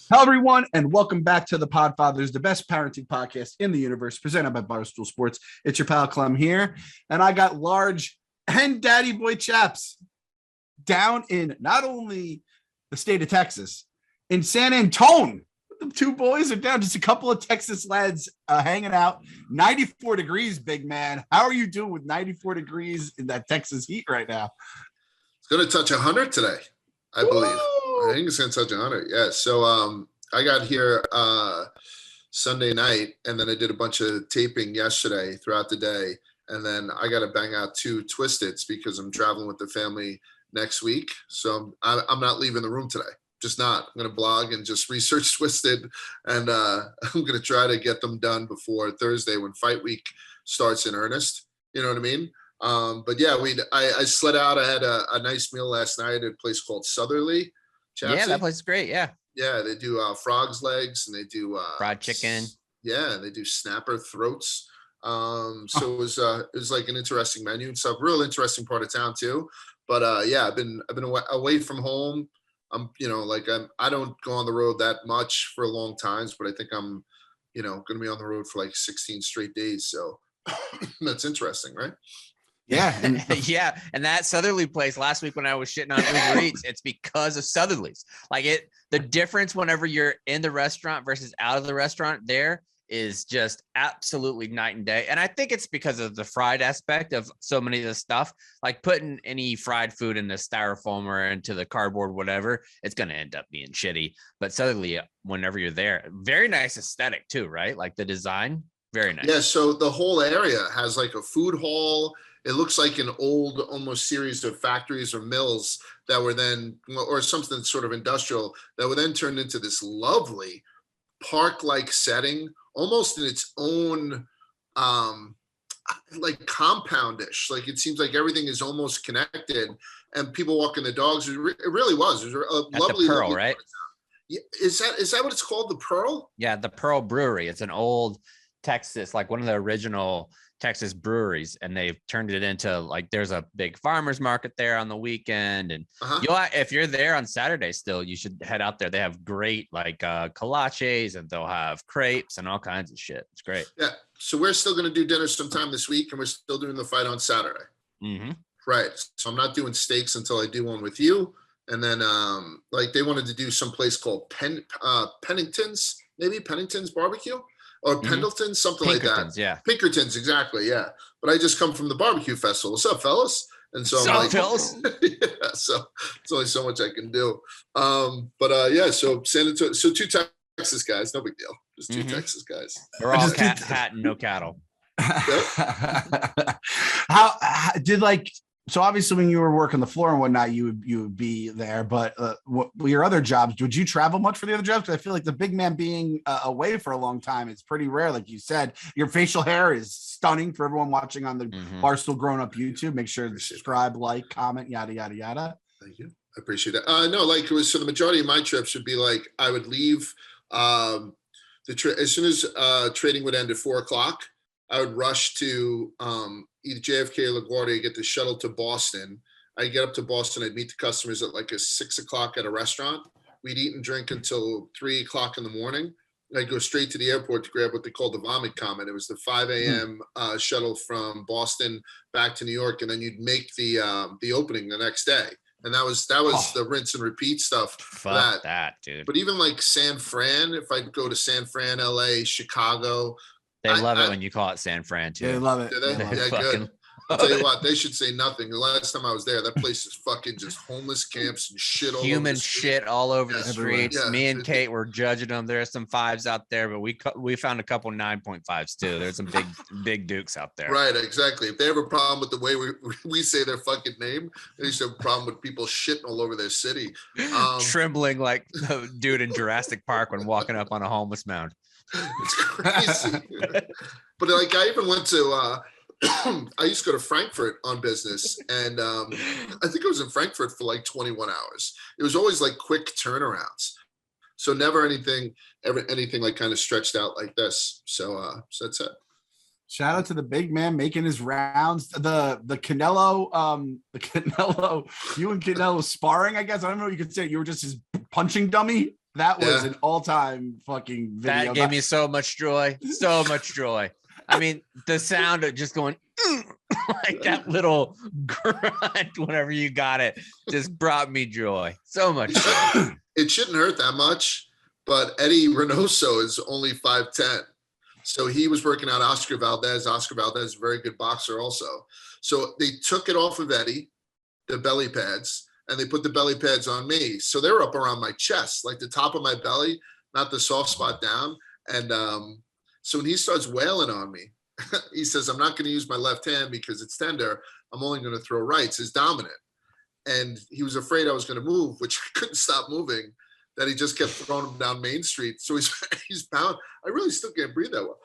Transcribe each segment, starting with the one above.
Hello, everyone, and welcome back to the Podfathers, the best parenting podcast in the universe, presented by Barstool Sports. It's your pal Clem here, and I got large and daddy boy chaps down in not only the state of Texas, in San Antonio. The two boys are down, just a couple of Texas lads hanging out. 94 degrees, big man. How are you doing with 94 degrees in that Texas heat right now? It's going to touch 100 today, I believe. I think it's going to touch 100. Yeah. So I got here Sunday night, and then I did a bunch of taping yesterday throughout the day. And then I got to bang out 2 Twisteds because I'm traveling with the family next week. So I'm not leaving the room today. Just not. I'm going to blog and just research Twisted. And I'm going to try to get them done before Thursday when fight week starts in earnest. You know what I mean? But yeah, I slid out. I had a nice meal last night at a place called Southerly. Chapsy. Yeah, that place is great. Yeah. Yeah, they do frog's legs and they do fried chicken. Yeah, they do snapper throats. So it was like an interesting menu and stuff. Real interesting part of town too. But yeah, I've been away from home. I don't go on the road that much for long times, but I think I'm, going to be on the road for like 16 straight days. So that's interesting, right? Yeah. Yeah. And that Southerly place last week when I was shitting on Uber Eats, it's because of Southerly's. The difference whenever you're in the restaurant versus out of the restaurant there is just absolutely night and day. And I think it's because of the fried aspect of so many of the stuff, like putting any fried food in the styrofoam or into the cardboard, whatever, it's going to end up being shitty. But Southerly, whenever you're there, very nice aesthetic too, right? Like the design, very nice. Yeah. So the whole area has like a food hall. It looks like an old almost series of factories or mills that were then, or something sort of industrial that were then turned into this lovely park-like setting, almost in its own like compoundish. Like it seems like everything is almost connected and people walking the dogs. It really was. It was a lovely, the Pearl, lovely right? Yeah. Is that what it's called? The Pearl? Yeah, the Pearl Brewery. It's an old Texas, like one of the original Texas breweries, and they've turned it into like there's a big farmers market there on the weekend, and if you're there on Saturday still, you should head out there. They have great like kolaches, and they'll have crepes and all kinds of shit. It's great. Yeah, so we're still going to do dinner sometime this week, and we're still doing the fight on Saturday. Mm-hmm. Right, so I'm not doing steaks until I do one with you, and then like they wanted to do some place called Pennington's barbecue. Or Pendleton, something like that. Yeah. Pinkertons, exactly. Yeah. But I just come from the barbecue festival. What's up, fellas? And so I'm like, fellas? Yeah, so it's only so much I can do. Yeah, so San Antonio, so 2 Texas guys, no big deal. Just 2 Texas guys. We're all hat and no cattle. How did so obviously when you were working the floor and whatnot, you would be there, but your other jobs, would you travel much for the other jobs? Because I feel like the big man being away for a long time, it's pretty rare. Like you said, your facial hair is stunning for everyone watching on the Barstool Grown Up YouTube. Make sure to subscribe, like, comment, yada, yada, yada. Thank you. I appreciate it. No, like it was, so the majority of my trips would be like, I would leave as soon as trading would end at 4:00, I would rush to either JFK or LaGuardia, get the shuttle to Boston. I'd get up to Boston. I'd meet the customers at like 6:00 at a restaurant. We'd eat and drink until 3:00 in the morning. I'd go straight to the airport to grab what they called the vomit comet. It was the 5 a.m. Shuttle from Boston back to New York. And then you'd make the opening the next day. And that was the rinse and repeat stuff. Fuck that, dude. But even like San Fran, if I'd go to San Fran, LA, Chicago, they love it when you call it San Fran too. They love it. Do they? Yeah, good. I'll tell you what, they should say nothing. The last time I was there, that place is fucking just homeless camps and shit all human over shit all over the streets. Yeah. Me and Kate were judging them. There's some 5s out there, but we found a couple 9.5s too. There's some big dukes out there. Right, exactly. If they have a problem with the way we say their fucking name, they used to have a problem with people shitting all over their city. Trembling like the dude in Jurassic Park when walking up on a homeless mound. It's crazy. But like I even went to I used to go to Frankfurt on business, and I think I was in Frankfurt for like 21 hours. It was always like quick turnarounds, so never anything like kind of stretched out like this. So that's it. Shout out to the big man making his rounds. The Canelo, you and Canelo sparring, I guess. I don't know what you could say. You were just his punching dummy. That was Yeah. an all-time fucking video. That gave me so much joy. So much joy. I mean, the sound of just going like that little grunt whenever you got it just brought me joy. So much joy. It shouldn't hurt that much, but Eddie Reynoso is only 5'10". So he was working out Oscar Valdez. Oscar Valdez is a very good boxer also. So they took it off of Eddie, the belly pads, and they put the belly pads on me. So they were up around my chest, like the top of my belly, not the soft spot down. And so when he starts wailing on me, he says, I'm not going to use my left hand because it's tender. I'm only going to throw rights. It's dominant. And he was afraid I was going to move, which I couldn't stop moving, that he just kept throwing him down Main Street. So he's pounding. I really still can't breathe that well.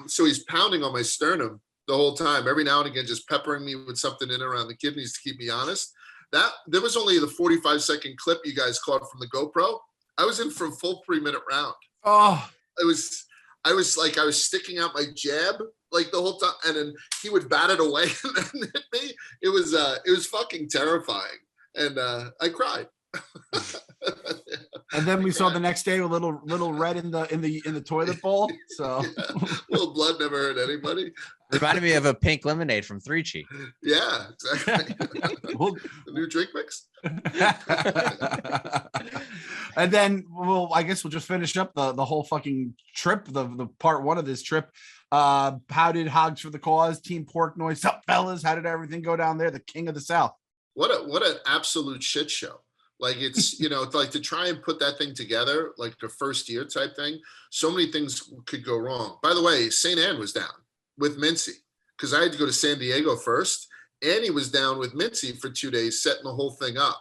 So he's pounding on my sternum the whole time, every now and again, just peppering me with something in around the kidneys to keep me honest. There was only the 45-second clip you guys caught from the GoPro. I was in for a full 3-minute round. Oh, I was sticking out my jab like the whole time, and then he would bat it away and then hit me. It was fucking terrifying, and I cried. and then we saw the next day a little red in the toilet bowl. So yeah. Little blood never hurt anybody. Reminded me of a pink lemonade from 3 Cheek. Yeah, exactly. The new drink mix. And then I guess we'll just finish up the whole fucking trip, the part one of this trip. How did Hogs for the Cause, Team Pork Noise, up fellas? How did everything go down there? The King of the South. What an absolute shit show. Like it's, it's like to try and put that thing together, like a first year type thing. So many things could go wrong. By the way, St. Anne was down with Mincy because I had to go to San Diego first. Annie was down with Mincy for 2 days, setting the whole thing up.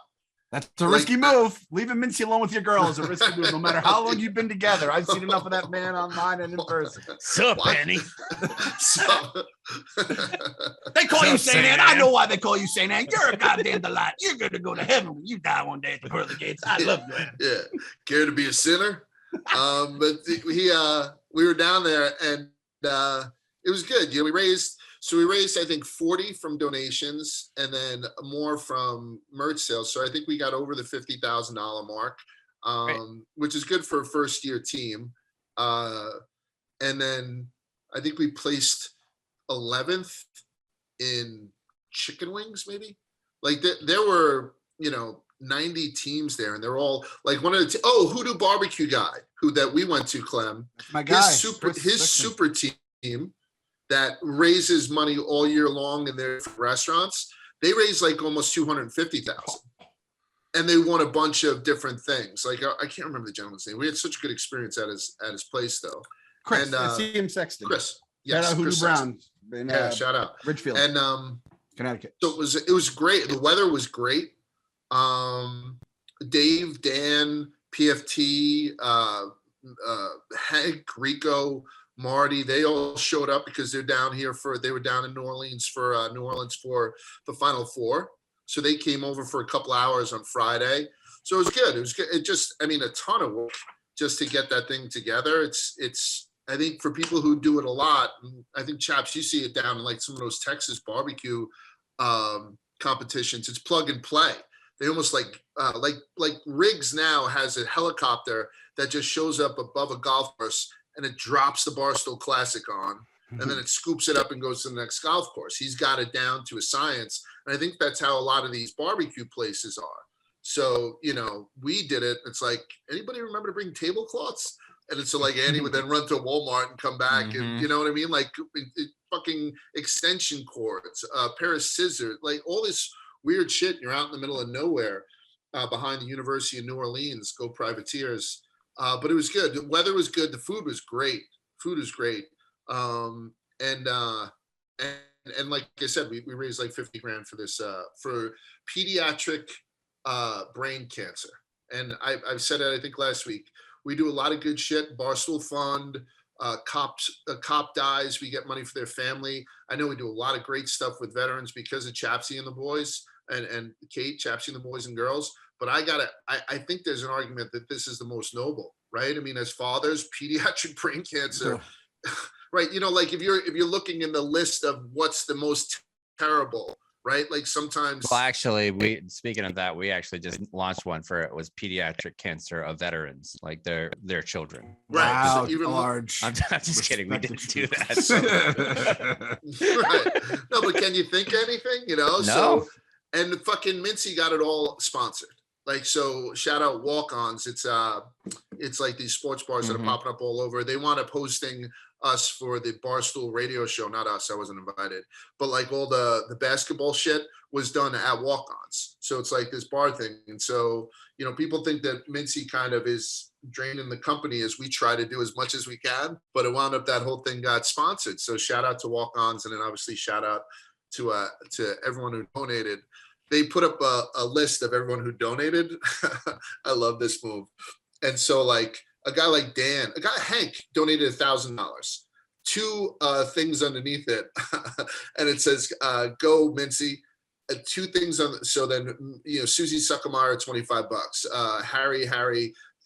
That's a risky move. Leaving Mincy alone with your girl is a risky move, no matter how long you've been together. I've seen enough of that man online and in person. Sup, Annie? They call you St. Anne. I know why they call you St. Anne. You're a goddamn delight. You're going to go to heaven when you die one day at the pearly gates. I love you, Anne. Yeah. Care to be a sinner? But we were down there, and it was good. We raised, I think, 40 from donations and then more from merch sales. So I think we got over the $50,000 mark, which is good for a first year team. And then I think we placed 11th in chicken wings, maybe. Like there were, 90 teams there, and they're all like one of the Hoodoo Barbecue guy that we went to, Clem. My guy, his super team that raises money all year long in their restaurants. They raised like almost 250,000, and they won a bunch of different things. Like I can't remember the gentleman's name. We had such a good experience at his place though. Chris, and CM Sexton. Chris, yes, shout out Hoodoo Brown. Yeah, shout out Ridgefield and Connecticut. So it was great. The weather was great. Dave, Dan, PFT, Hank, Rico, Marty, they all showed up because they were down in New Orleans for the Final Four. So they came over for a couple hours on Friday. So it was good. It was good. It just, a ton of work just to get that thing together. It's, I think for people who do it a lot, I think Chaps, you see it down in like some of those Texas barbecue competitions. It's plug and play. They almost like Riggs now has a helicopter that just shows up above a golf course and it drops the Barstool Classic on, and then it scoops it up and goes to the next golf course. He's got it down to a science. And I think that's how a lot of these barbecue places are. So, we did it. It's like, anybody remember to bring tablecloths? And it's so like Andy would then run to Walmart and come back. Mm-hmm. And you know what I mean? Like fucking extension cords, a pair of scissors, like all this weird shit. You're out in the middle of nowhere behind the University of New Orleans, go Privateers. But it was good. The weather was good. The food was great. And like I said, we raised like 50 grand for this, for pediatric brain cancer. And I've said it, I think last week, we do a lot of good shit. Barstool Fund, cop dies, we get money for their family. I know we do a lot of great stuff with veterans because of Chapsy and the boys and Kate, Chapsy and the boys and girls. But I think there's an argument that this is the most noble, right? I mean, as fathers, pediatric brain cancer, right? Like if you're looking in the list of what's the most terrible, right? Like sometimes. Well, actually, speaking of that, we actually just launched one for it was pediatric cancer of veterans, like their children. Right. Wow, So even large. I'm just kidding. We didn't do that. So, right. No, but can you think of anything? No. So, and the fucking Mincy got it all sponsored. Like, so shout out Walk-Ons. It's like these sports bars that are popping up all over. They wound up hosting us for the Barstool radio show. Not us, I wasn't invited, but like all the basketball shit was done at Walk-Ons. So it's like this bar thing. And so, people think that Mincy kind of is draining the company as we try to do as much as we can, but it wound up that whole thing got sponsored. So shout out to Walk-Ons, and then obviously shout out to everyone who donated. They put up a list of everyone who donated. I love this move. And so like a guy like Hank donated $1,000. Two things underneath it. And it says, go Mincy. Two things on. So then, Susie Suckamara, $25. Harry,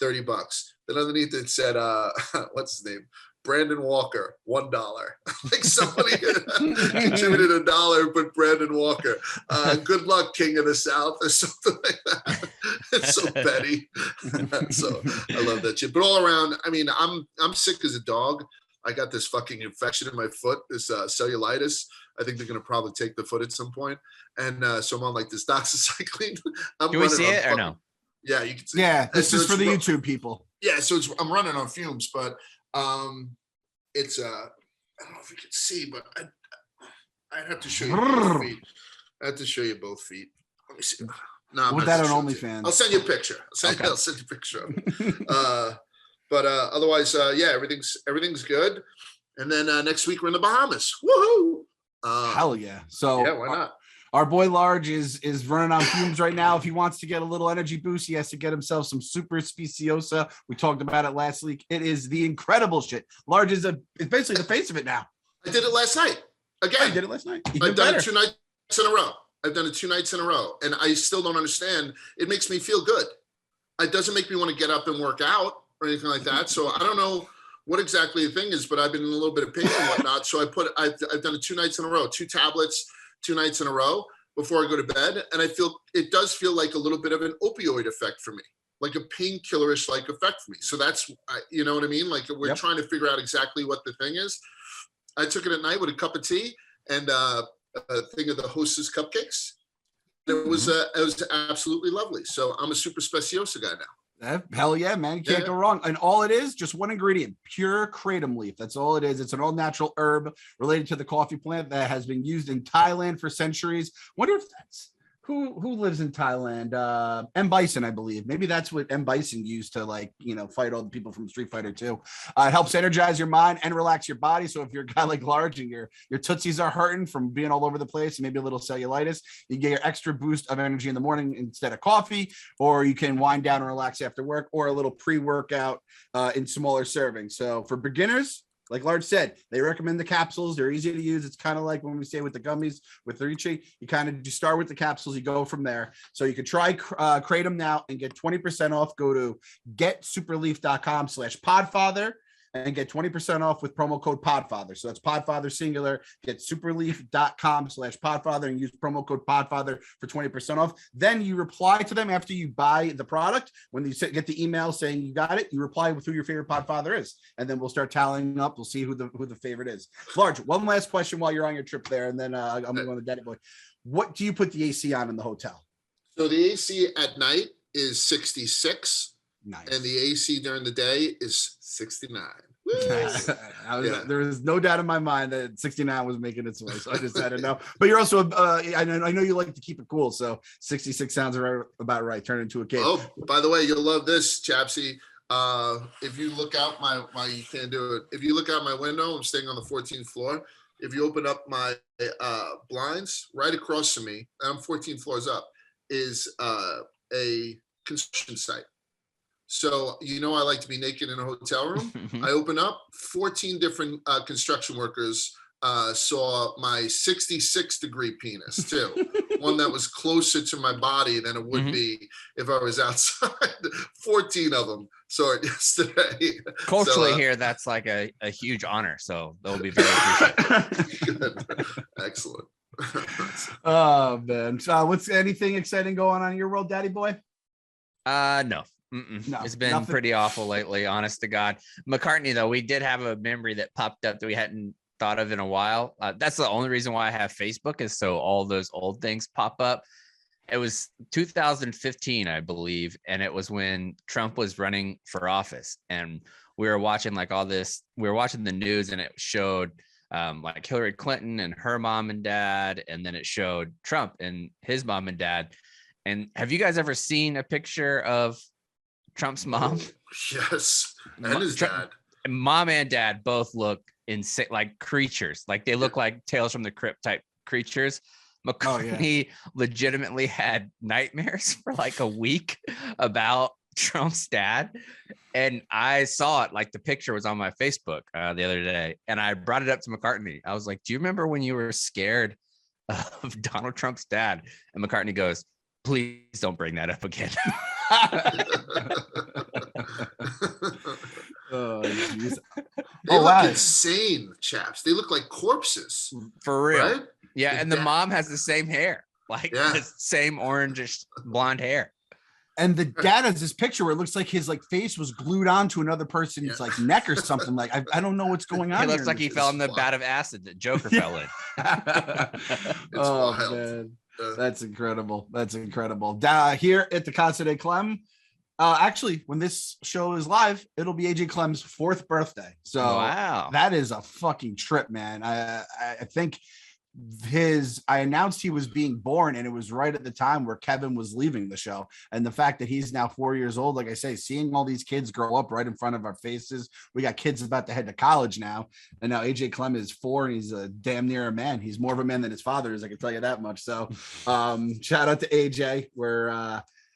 $30. Then underneath it said, what's his name? Brandon Walker, $1. Like somebody contributed $1, but Brandon Walker. Good luck, King of the South, or something like that. It's so petty. So I love that shit. But all around, I mean, I'm sick as a dog. I got this fucking infection in my foot, this cellulitis. I think they're gonna probably take the foot at some point. And so I'm on like this doxycycline. Can we see it or no? Yeah, you can see. Yeah, this is for the YouTube people. Yeah, so I'm running on fumes, but it's I don't know if you can see, but I'd have to show you both feet. I have to show you both feet. Let me see. No, Put that on OnlyFans. I'll send you a picture. I'll send you a picture of it. But otherwise, yeah, everything's good. And then next week we're in the Bahamas. Woohoo! Hell yeah! So yeah, why not? Our boy Large is running on fumes right now. If he wants to get a little energy boost, he has to get himself some Super Speciosa. We talked about it last week. It is the incredible shit. Large is it's basically the face of it now. I did it last night. Again. I did it last night. I've done it 2 nights in a row. And I still don't understand. It makes me feel good. It doesn't make me want to get up and work out or anything like that. So I don't know what exactly the thing is, but I've been in a little bit of pain and whatnot. So I've done it 2 nights in a row, 2 tablets, 2 nights in a row before I go to bed. And it does feel like a little bit of an opioid effect for me, like a painkillerish like effect for me. So that's, you know what I mean? Like we're trying to figure out exactly what the thing is. I took it at night with a cup of tea and a thing of the Hostess cupcakes. It was absolutely lovely. So I'm a Super Speciosa guy now. Hell yeah, man. You can't go wrong. And all it is, just one ingredient, pure kratom leaf. That's all it is. It's an all-natural herb related to the coffee plant that has been used in Thailand for centuries. Wonder if that's who lives in Thailand? M. Bison, I believe. Maybe that's what M. Bison used to fight all the people from Street Fighter 2. It helps energize your mind and relax your body. So if you're a guy like Large and your tootsies are hurting from being all over the place and maybe a little cellulitis, you get your extra boost of energy in the morning instead of coffee, or you can wind down and relax after work, or a little pre-workout in smaller servings. So for beginners, like Large said, they recommend the capsules. They're easy to use. It's kind of like when we say with the gummies, with the Ricci, you start with the capsules, you go from there. So you could try Kratom now and get 20% off. Go to getsuperleaf.com/podfather and get 20% off with promo code podfather. So that's podfather singular. Get superleaf.com/podfather and use promo code podfather for 20% off. Then you reply to them after you buy the product. When you get the email saying you got it, you reply with who your favorite podfather is. And then we'll start tallying up. We'll see who the favorite is. Large, one last question while you're on your trip there. And then I'm going to go to Daddy Boy. What do you put the AC on in the hotel? So the AC at night is 66. Nice. And the AC during the day is 69. There was no doubt in my mind that 69 was making its way, so I just had to know. But you're also, I know you like to keep it cool, so 66 sounds about right. Turn it into a cake. Oh, by the way, you'll love this, Chapsy. If you look out you can't do it. If you look out my window, I'm staying on the 14th floor. If you open up my blinds, right across from me, I'm 14 floors up, is a construction site. So, I like to be naked in a hotel room. I open up, 14 different construction workers saw my 66-degree penis, too. One that was closer to my body than it would be if I was outside. 14 of them saw it yesterday. Culturally here, that's like a huge honor. So that will be very appreciated. Good. Excellent. Oh man. So what's anything exciting going on in your world, Daddy Boy? No. No, It's been nothing. pretty awful lately, honest to God. McCartney, though, we did have a memory that popped up that we hadn't thought of in a while. That's the only reason why I have Facebook, is so all those old things pop up. It was 2015, I believe, and it was when Trump was running for office, and we were watching like all this. We were watching the news, and it showed like Hillary Clinton and her mom and dad, and then it showed Trump and his mom and dad. And have you guys ever seen a picture of Trump's mom? Yes, and his dad. Mom and dad both look insane, like creatures. Like they look like Tales from the Crypt type creatures. McCartney legitimately had nightmares for like a week about Trump's dad. And I saw it, like the picture was on my Facebook the other day, and I brought it up to McCartney. I was like, do you remember when you were scared of Donald Trump's dad? And McCartney goes, please don't bring that up again. Oh, geez. They look insane, chaps. They look like corpses. For real. Right? Yeah, and the mom has the same hair, like the same orangish blonde hair. And the dad has this picture where it looks like his like face was glued onto another person's like neck or something. Like I don't know what's going on. He looks like he fell in the vat of acid that Joker fell in. Oh wild. Man, that's incredible. That's incredible. Here at the Casa de Clem. Actually, when this show is live, it'll be AJ Clem's 4th birthday. So wow, that is a fucking trip, man. I think I announced he was being born, and it was right at the time where Kevin was leaving the show. And the fact that he's now 4 years old, like I say, seeing all these kids grow up right in front of our faces. We got kids about to head to college now, and now AJ Clem is 4, and he's a damn near a man. He's more of a man than his father is, I can tell you that much. So shout out to AJ.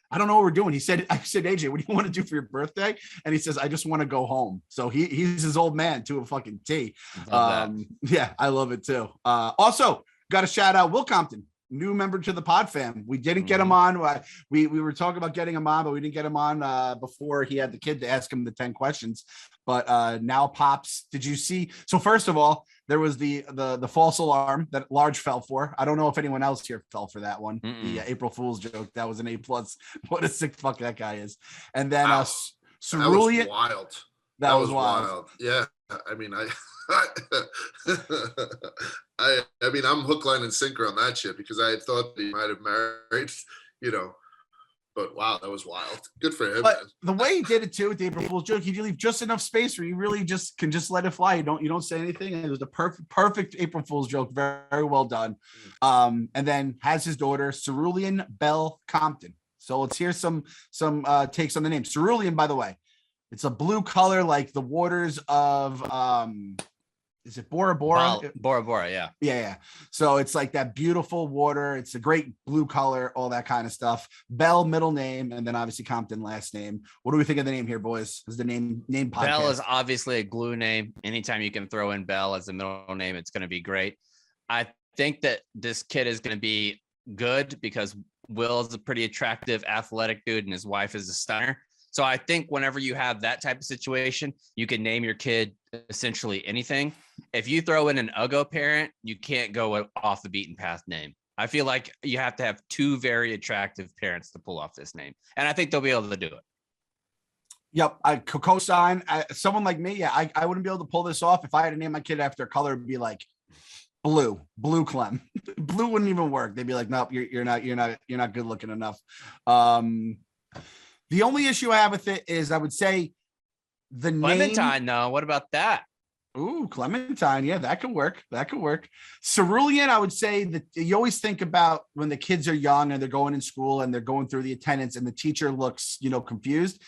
I don't know what we're doing. I said, AJ, what do you want to do for your birthday? And he says, I just want to go home. So he's his old man to a fucking T. Yeah, I love it too. Also, got to shout out Will Compton, new member to the pod fam. We didn't get him on. We were talking about getting him on, but we didn't get him on before he had the kid to ask him the 10 questions. But now Pops, did you see? So first of all, there was the false alarm that Large fell for. I don't know if anyone else here fell for that one. The April Fool's joke. That was an A+. What a sick fuck that guy is. And then Cerulean. That was wild. That was wild. Yeah. I mean, I mean, I'm hook, line, and sinker on that shit because I had thought that he might have married, but wow, that was wild. Good for him. But the way he did it too with the April Fool's joke, he leave just enough space where you really just can just let it fly. You don't say anything. And it was the perfect April Fool's joke. Very, very well done. And then has his daughter Cerulean Bell Compton. So let's hear some takes on the name. Cerulean, by the way, it's a blue color like the waters of is it Bora Bora? Bora Bora, yeah. Yeah. So it's like that beautiful water. It's a great blue color, all that kind of stuff. Bell, middle name, and then obviously Compton, last name. What do we think of the name here, boys? Is the name podcast? Bell is obviously a glue name. Anytime you can throw in Bell as a middle name, it's going to be great. I think that this kid is going to be good because Will is a pretty attractive, athletic dude, and his wife is a stunner. So I think whenever you have that type of situation, you can name your kid essentially anything. If you throw in an Uggo parent, you can't go off the beaten path name. I feel like you have to have 2 very attractive parents to pull off this name. And I think they'll be able to do it. Yep. I co-sign. Someone like me, yeah, I wouldn't be able to pull this off. If I had to name my kid after a color, it'd be like blue Clem. Blue wouldn't even work. They'd be like, nope, you're not good looking enough. The only issue I have with it is I would say the Clementine, name. though. What about that? Ooh, Clementine. Yeah, that could work. Cerulean, I would say that you always think about when the kids are young and they're going in school and they're going through the attendance and the teacher looks, confused.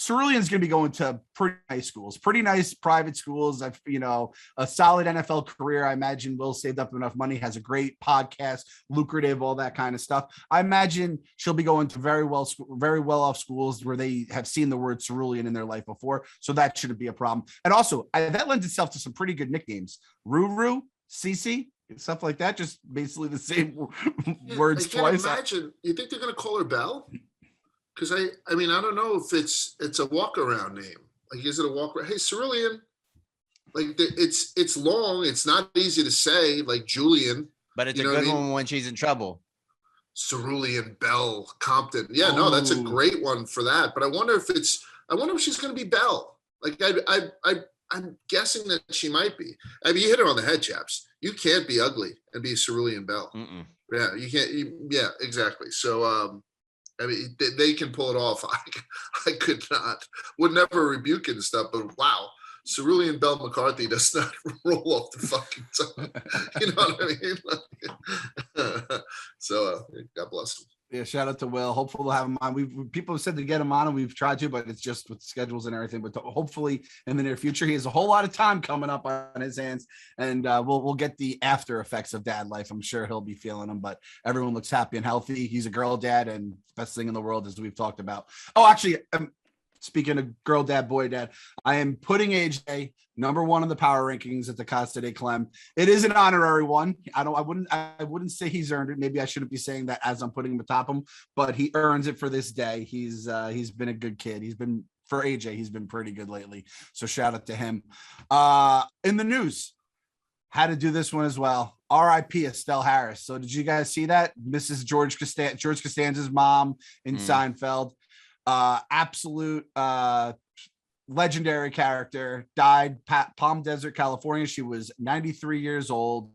Cerulean's going to be going to pretty nice schools, pretty nice private schools. A solid NFL career. I imagine Will saved up enough money, has a great podcast, lucrative, all that kind of stuff. I imagine she'll be going to very well off schools where they have seen the word Cerulean in their life before. So that shouldn't be a problem. And also that lends itself to some pretty good nicknames. Ruru, Cece, stuff like that. Just basically the same words twice. Imagine. You think they're going to call her Belle? Because I mean, I don't know if it's a walk around name. Like, is it a walk around? Hey, Cerulean. Like, it's long. It's not easy to say. Like Julian. But it's You a know what good I mean? one when she's in trouble. Cerulean Bell, Compton. Yeah, no, that's a great one for that. But I wonder if she's going to be Belle. Like I'm guessing that she might be. I mean, you hit her on the head, chaps. You can't be ugly and be Cerulean Bell. Mm-mm. Yeah, you can't. Yeah, exactly. So, I mean, they can pull it off. I could not. Would never rebuke it and stuff. But wow, Cerulean Bell McCarthy does not roll off the fucking tongue. You know what I mean? So, God bless him. Yeah, shout out to Will. Hopefully we'll have him on. People have said to get him on, and we've tried to, but it's just with schedules and everything. But hopefully in the near future, he has a whole lot of time coming up on his hands, and we'll get the after effects of dad life. I'm sure he'll be feeling them, but everyone looks happy and healthy. He's a girl dad, and best thing in the world, as we've talked about. Oh, actually, speaking of girl dad, boy dad, I am putting AJ number 1 in the power rankings at the Costa de Clem. It is an honorary one. I wouldn't say he's earned it. Maybe I shouldn't be saying that as I'm putting him atop him, but he earns it for this day. He's been a good kid. For AJ, he's been pretty good lately. So shout out to him. In the news, had to do this one as well. R.I.P. Estelle Harris. So did you guys see that? Mrs. George Costanza's mom in Seinfeld. Absolute legendary character, died Palm Desert, California. She was 93 years old.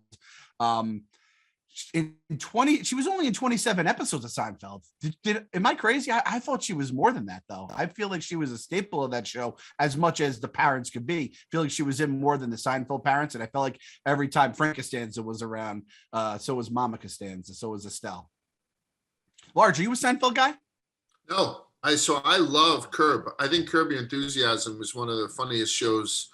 She was only in 27 episodes of Seinfeld. Am I crazy? I thought she was more than that, though. I feel like she was a staple of that show as much as the parents could be. I feel like she was in more than the Seinfeld parents, and I felt like every time Frank Costanza was around, so was Mama Costanza, so was Estelle. Large, are you a Seinfeld guy? No. I love Curb. I think Curb Your Enthusiasm is one of the funniest shows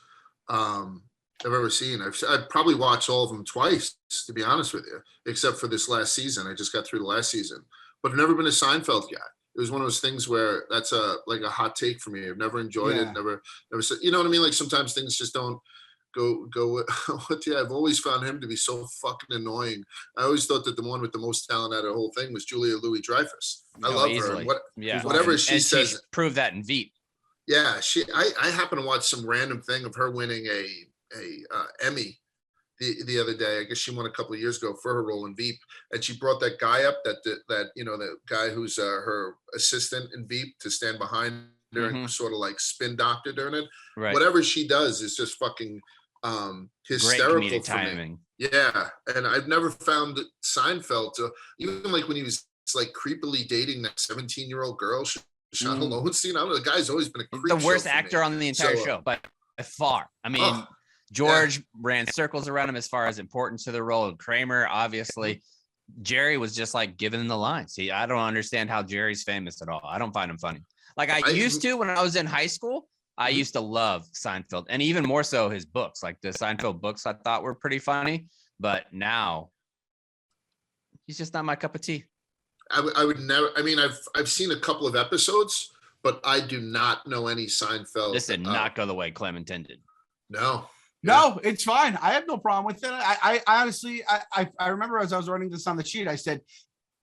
I've ever seen. I've probably watched all of them twice, to be honest with you, except for this last season. I just got through the last season, but I've never been a Seinfeld guy. It was one of those things where that's a hot take for me. I've never enjoyed it. Never said, you know what I mean? Like sometimes things just don't go with you. I've always found him to be so fucking annoying. I always thought that the one with the most talent out of the whole thing was Julia Louis-Dreyfus. I love easily. her. Whatever she says. She proved that in Veep. Yeah, I happened to watch some random thing of her winning a Emmy the other day. I guess she won a couple of years ago for her role in Veep, and she brought that guy up, that the guy who's her assistant in Veep, to stand behind her and sort of like spin doctor during it. Right. Whatever she does is just fucking hysterical. Great comedic timing. Yeah, and I've never found Seinfeld to, even like when he was like creepily dating that 17-year-old girl, Sean Lowenstein. I don't know, the guy's always been a creep. The worst actor on the entire show, by far. I mean, George ran circles around him as far as importance to the role. And Kramer, obviously. Jerry was just like giving the lines. See, I don't understand how Jerry's famous at all. I don't find him funny. Like I used to when I was in high school. I used to love Seinfeld, and even more so his books. Like the Seinfeld books I thought were pretty funny, but now he's just not my cup of tea. I would never. I mean, I've seen a couple of episodes, but I do not know any Seinfeld. This did not go the way Clem intended. No, it's fine. I have no problem with it. I honestly, I remember as I was running this on the sheet, I said,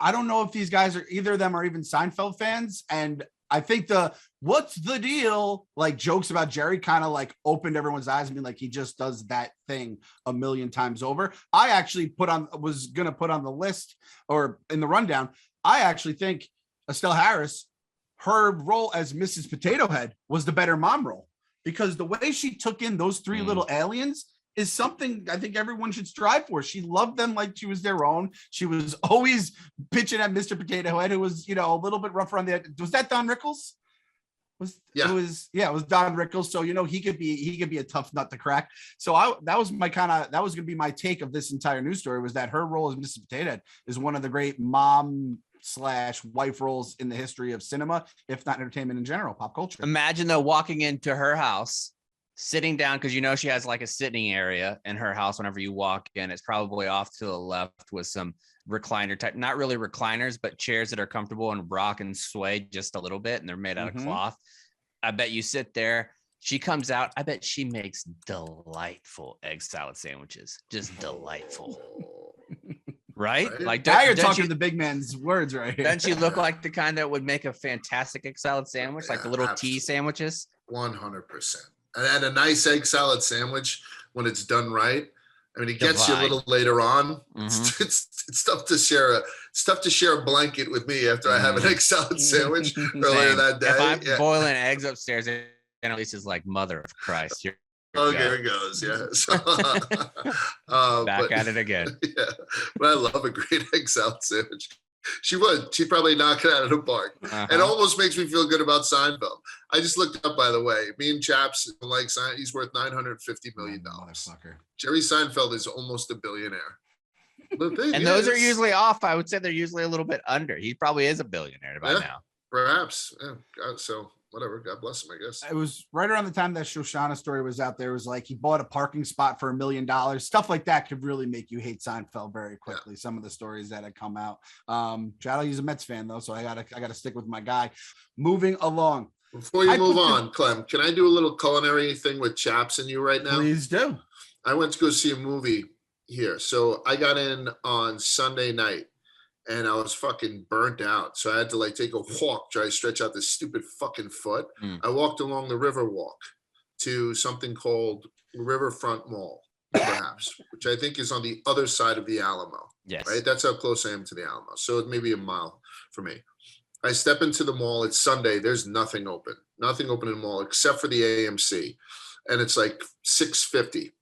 I don't know if these guys either of them are even Seinfeld fans, and I think what's the deal, like jokes about Jerry kind of like opened everyone's eyes and being like, he just does that thing a million times over. I actually was going to put on the list or in the rundown. I actually think Estelle Harris, her role as Mrs. Potato Head was the better mom role, because the way she took in those 3 little aliens is something I think everyone should strive for. She loved them like she was their own. She was always bitching at Mr. Potato Head, who was, a little bit rougher on the edge. Was that Don Rickles? It was Don Rickles. So, he could be a tough nut to crack. So that was going to be my take of this entire news story, was that her role as Mrs. Potato Head is one of the great mom/wife roles in the history of cinema, if not entertainment in general, pop culture. Imagine though walking into her house, sitting down, because she has like a sitting area in her house. Whenever you walk in, it's probably off to the left with some recliner type, not really recliners, but chairs that are comfortable and rock and sway just a little bit, and they're made out of cloth. I bet you sit there. She comes out. I bet she makes delightful egg salad sandwiches. Just delightful. Right? Like now you're talking the big man's words right here. Doesn't she look like the kind that would make a fantastic egg salad sandwich, like the little tea sandwiches? 100%. And a nice egg salad sandwich, when it's done right, I mean, it gets you a little later on. It's tough to share a blanket with me after I have an egg salad sandwich earlier that day. If I'm boiling eggs upstairs, and Annalise like, mother of Christ. Here it goes. Yeah. So, back at it again. Yeah. But I love a great egg salad sandwich. She would. She'd probably knock it out of the park. It almost makes me feel good about Seinfeld. I just looked up, by the way. Me and Chaps like Seinfeld. He's worth $950 million. Jerry Seinfeld is almost a billionaire. And those are usually off. I would say they're usually a little bit under. He probably is a billionaire by now. Perhaps. Yeah. So whatever. God bless him, I guess. It was right around the time that Shoshana story was out there. It was like he bought a parking spot for $1 million. Stuff like that could really make you hate Seinfeld very quickly. Yeah. Some of the stories that had come out. He's a Mets fan though, so I gotta stick with my guy. Moving along. Before you move on, Clem, can I do a little culinary thing with Chaps and you right now? Please do. I went to go see a movie here. So I got in on Sunday night and I was fucking burnt out. So I had to like take a walk, try to stretch out this stupid fucking foot. I walked along the river walk to something called Riverfront Mall, perhaps, which I think is on the other side of the Alamo. Yes. Right. That's how close I am to the Alamo. So it's maybe a mile for me. I step into the mall. It's Sunday. There's nothing open in the mall except for the AMC. And it's like 6:50,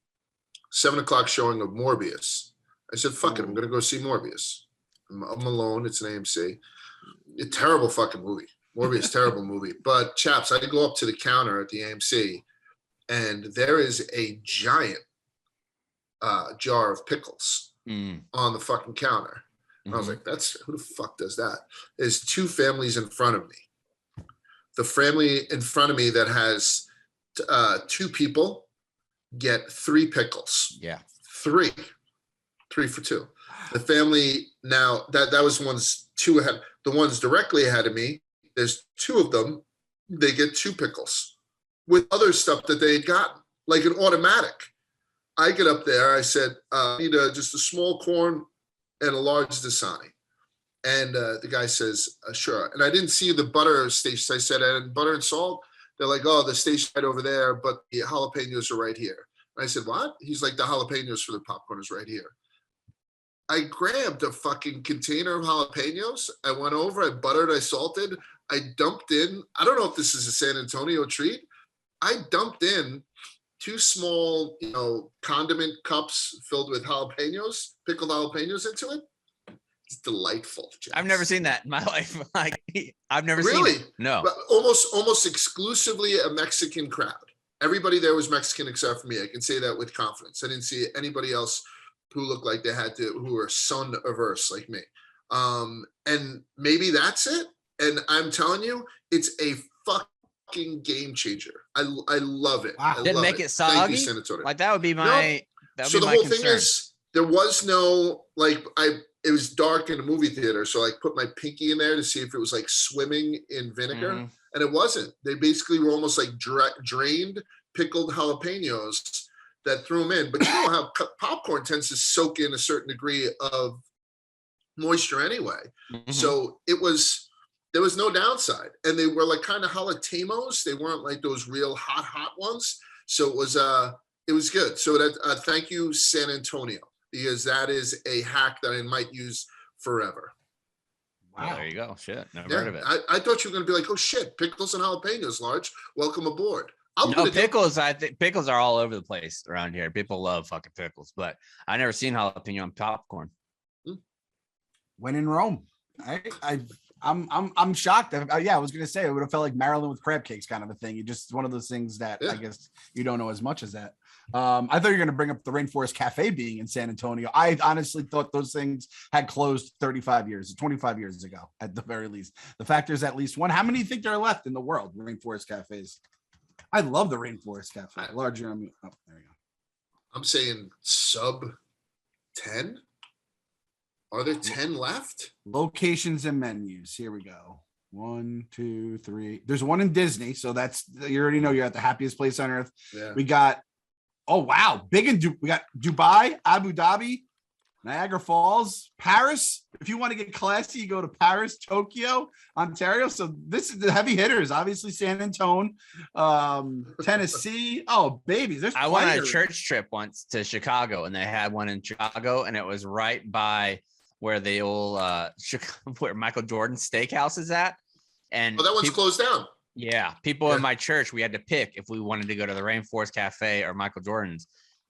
7 o'clock showing of Morbius. I said, fuck it. I'm going to go see Morbius. I'm alone. It's an AMC. A terrible fucking movie. Morbius, terrible movie. But Chaps, I go up to the counter at the AMC and there is a giant jar of pickles on the fucking counter. And I was like, who the fuck does that? There's two families in front of me. The family in front of me that has two people get 3 pickles. Yeah. 3 for 2. The family now that was one's 2 ahead. The ones directly ahead of me, there's 2 of them. They get 2 pickles with other stuff that they had gotten, like an automatic. I get up there. I said, I need just a small corn and a large Dasani. And the guy says, sure. And I didn't see the butter station. I said, and butter and salt? They're like, oh, the station right over there, but the jalapenos are right here. And I said, what? He's like, the jalapenos for the popcorn is right here. I grabbed a fucking container of jalapenos. I went over, I buttered, I salted. I dumped in, I don't know if this is a San Antonio treat. I dumped in 2 small, condiment cups filled with jalapenos, pickled jalapenos into it. It's delightful. James. I've never seen that in my life. Like, I've never really? seen it. No. But almost exclusively a Mexican crowd. Everybody there was Mexican except for me. I can say that with confidence. I didn't see anybody else who looked like who were sun averse like me. And maybe that's it. And I'm telling you, it's a fucking game changer. I love it. Wow. Didn't make it soggy. Thank you, San Antonio. Like that would be my. That would so be the my whole concern. thing is there was no it was dark in the movie theater, so I put my pinky in there to see if it was like swimming in vinegar, and it wasn't. They basically were almost like drained pickled jalapenos that threw them in. But you know how popcorn tends to soak in a certain degree of moisture anyway. So there was no downside. And they were like kind of jalapenos. They weren't like those real hot ones. So it was good. So that thank you, San Antonio, because that is a hack that I might use forever. Wow. Well, there you go. Shit. Never heard of it. I thought you were going to be like, oh shit, pickles and jalapenos, Large. Welcome aboard. Pickles. I think pickles are all over the place around here. People love fucking pickles, but I never seen jalapeno on popcorn. When in Rome, I'm shocked. I was gonna say it would have felt like Maryland with crab cakes, kind of a thing. You just one of those things that I guess you don't know as much as that. I thought you were gonna bring up the Rainforest Cafe being in San Antonio. I honestly thought those things had closed 25 years ago at the very least. The fact there's at least one. How many do you think there are left in the world? Rainforest Cafes. I love the Rainforest Cafe. Larger. There you go. I'm saying sub 10. Are there 10 left? Locations and menus. Here we go. 1, 2, 3. There's one in Disney, so that's you already know you're at the happiest place on earth. Yeah. We got we got Dubai, Abu Dhabi, Niagara Falls, Paris. If you want to get classy, you go to Paris, Tokyo, Ontario. So this is the heavy hitters. Obviously, San Antonio, Tennessee. Oh, babies. I went on a church trip once to Chicago, and they had one in Chicago, and it was right by where the old where Michael Jordan's steakhouse is at. And that one's closed down. Yeah, people in my church, we had to pick if we wanted to go to the Rainforest Cafe or Michael Jordan's.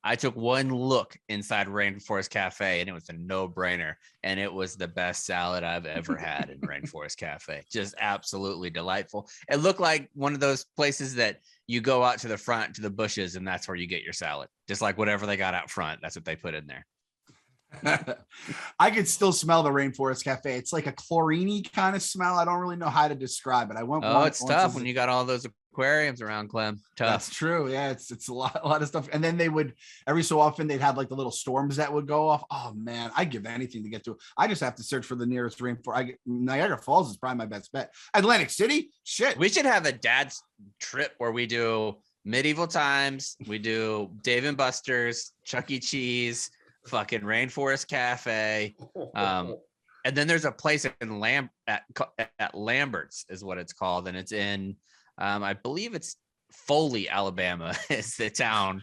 I took one look inside Rainforest Cafe, and it was a no-brainer. And it was the best salad I've ever had in Rainforest Cafe. Just absolutely delightful. It looked like one of those places that you go out to the front to the bushes, and that's where you get your salad. Just like whatever they got out front, that's what they put in there. I could still smell the Rainforest Cafe. It's like a chlorine kind of smell. I don't really know how to describe it. I went. Oh, it's tough when you got all those aquariums around, Clem. Tough. That's true. Yeah, it's a lot of stuff. And then they would every so often they'd have like the little storms that would go off. Oh man, I'd give anything to get to it. I just have to search for the nearest rainforest. Niagara Falls is probably my best bet. Atlantic City, shit. We should have a dad's trip where we do medieval times. We do Dave and Buster's, Chuck E. Cheese, fucking Rainforest Cafe. And then there's a place in at Lambert's is what it's called. And it's in, I believe it's Foley, Alabama is the town.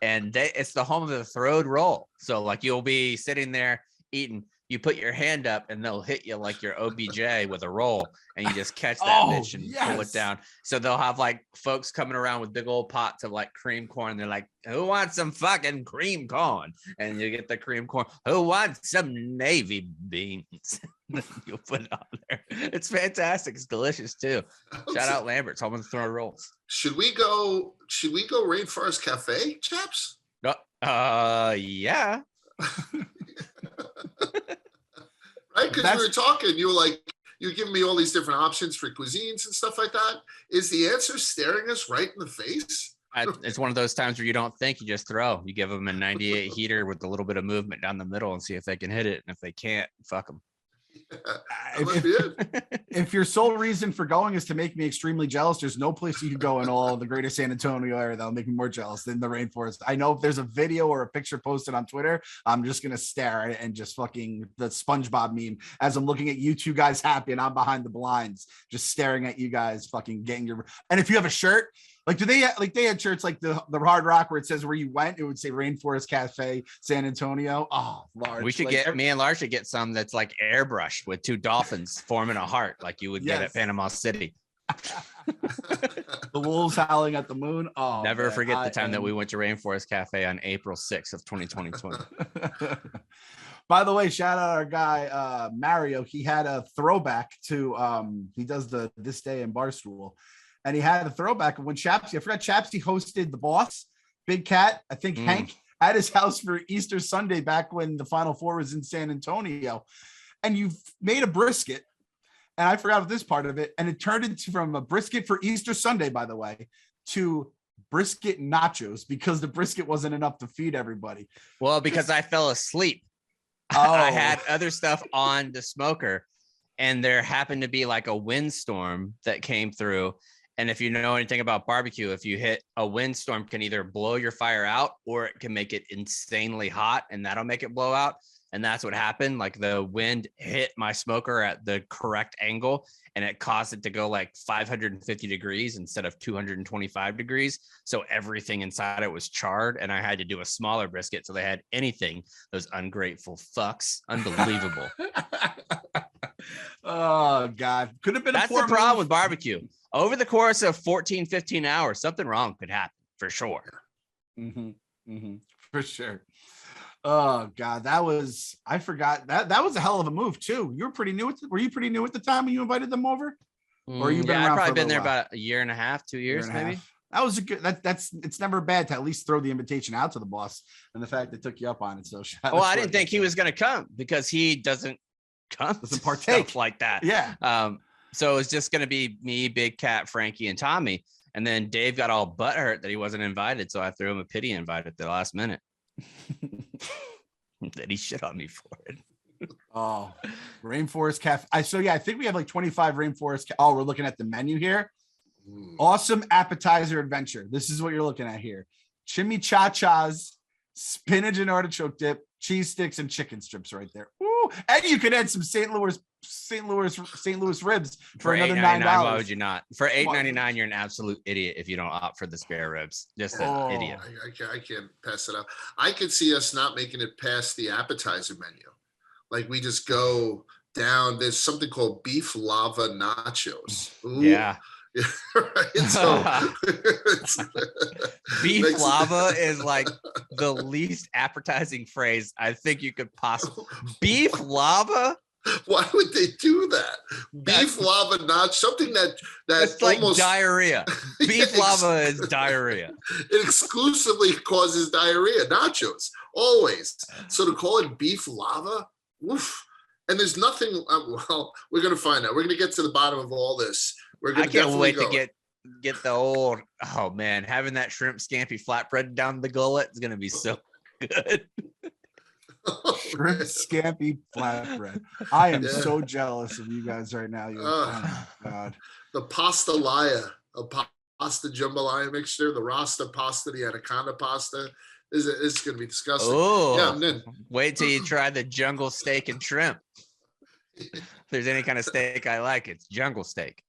And it's the home of the throwed roll. So like you'll be sitting there eating, you put your hand up and they'll hit you like your OBJ with a roll and you just catch that bitch and pull it down. So they'll have like folks coming around with big old pots of like cream corn. They're like, who wants some fucking cream corn? And you get the cream corn. Who wants some navy beans? You'll put it on there. It's fantastic. It's delicious too. Shout out Lambert's, home of the throw rolls. Should we go Rainforest Cafe, chaps? Yeah. Right, because we were talking, you were giving me all these different options for cuisines and stuff like that. Is the answer staring us right in the face? It's one of those times where you don't think, you just throw. You give them a 98 heater with a little bit of movement down the middle and see if they can hit it. And if they can't, fuck them. If your sole reason for going is to make me extremely jealous, there's no place you can go in all the greater San Antonio area that'll make me more jealous than the rainforest. I know if there's a video or a picture posted on Twitter, I'm just gonna stare at it and just fucking the SpongeBob meme as I'm looking at you two guys happy and I'm behind the blinds just staring at you guys fucking getting your. And if you have a shirt, like they had shirts like the Hard Rock where it says where you went, it would say Rainforest Cafe San Antonio. Oh, Lars, we should me and Lars should get some that's like airbrushed with two dolphins forming a heart like you would get at Panama City. The wolves howling at the moon. Oh, never forget the time that we went to Rainforest Cafe on April 6th of 2020. By the way, shout out our guy Mario. He had a throwback to he does the This Day in Barstool. And he had a throwback of when Chapsy, I forgot Chapsy hosted The Boss, Big Cat, I think Hank, at his house for Easter Sunday back when the Final Four was in San Antonio. And you've made a brisket, and I forgot this part of it, and it turned into from a brisket for Easter Sunday, by the way, to brisket nachos because the brisket wasn't enough to feed everybody. Well, because I fell asleep. Oh. I had other stuff on the smoker, and there happened to be like a windstorm that came through. And if you know anything about barbecue, if you hit a windstorm, can either blow your fire out or it can make it insanely hot and that'll make it blow out. And that's what happened. Like the wind hit my smoker at the correct angle and it caused it to go like 550 degrees instead of 225 degrees. So everything inside it was charred and I had to do a smaller brisket. So they had anything, those ungrateful fucks. Unbelievable. Oh, God. Could have been That's the problem with barbecue. Over the course of 14, 15 hours, something wrong could happen for sure. For sure. Oh God, I forgot that was a hell of a move too. You were pretty new. Were you pretty new at the time when you invited them over? Or you been around? I've probably been there about a year and a half, 2 years maybe. That was a good. It's never bad to at least throw the invitation out to the boss, and the fact they took you up on it. So I didn't think he was going to come because he doesn't partake like that. Yeah. So it's just going to be me, Big Cat, Frankie, and Tommy. And then Dave got all butthurt that he wasn't invited. So I threw him a pity invite at the last minute. That he shit on me for it. Oh, Rainforest Cafe. I think we have like 25 Rainforest. We're looking at the menu here. Awesome appetizer adventure. This is what you're looking at here. Chimichangas, spinach and artichoke dip, cheese sticks and chicken strips right there. Ooh, and you could add some St. Louis ribs for another $9. Why would you not? For $8.99, you're an absolute idiot if you don't opt for the spare ribs. Just an idiot. I can't pass it up. I could see us not making it past the appetizer menu. Like we just go down. There's something called beef lava nachos. Ooh. Yeah. Right? So, beef lava is like the least appetizing phrase I think you could possibly. Beef lava? Why would they do that? Beef lava nachos, something that's like almost diarrhea. Beef lava is diarrhea. It exclusively causes diarrhea. Nachos, always. So to call it beef lava, oof. And there's nothing. Well, we're gonna find out. We're gonna get to the bottom of all this. I can't wait to get the old. Oh man, having that shrimp scampi flatbread down the gullet is gonna be so good. Shrimp scampi flatbread. I am so jealous of you guys right now. Oh my God. The pasta laya, a pasta jambalaya mixture, the Rasta pasta, the anaconda pasta. It's going to be disgusting. Oh, yeah, I'm in. Wait till you try the jungle steak and shrimp. If there's any kind of steak I like, it's jungle steak.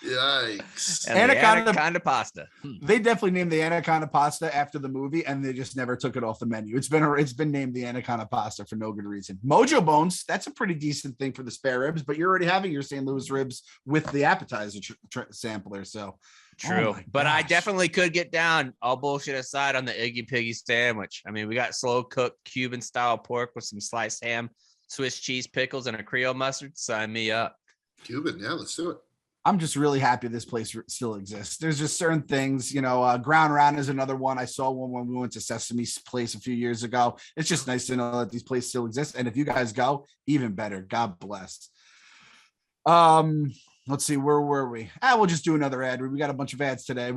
Yikes. And anaconda pasta. They definitely named the anaconda pasta after the movie, and they just never took it off the menu. It's been named the anaconda pasta for no good reason. Mojo Bones, that's a pretty decent thing for the spare ribs, but you're already having your St. Louis ribs with the appetizer sampler. So true, but I definitely could get down, all bullshit aside, on the Iggy Piggy sandwich. I mean, we got slow cooked Cuban style pork with some sliced ham, Swiss cheese pickles, and a Creole mustard. Sign me up. Cuban, yeah, let's do it. I'm just really happy this place still exists. There's just certain things, Ground Round is another one. I saw one when we went to Sesame's place a few years ago. It's just nice to know that these places still exist. And if you guys go, even better. God bless. Let's see, where were we? We'll just do another ad. We got a bunch of ads today.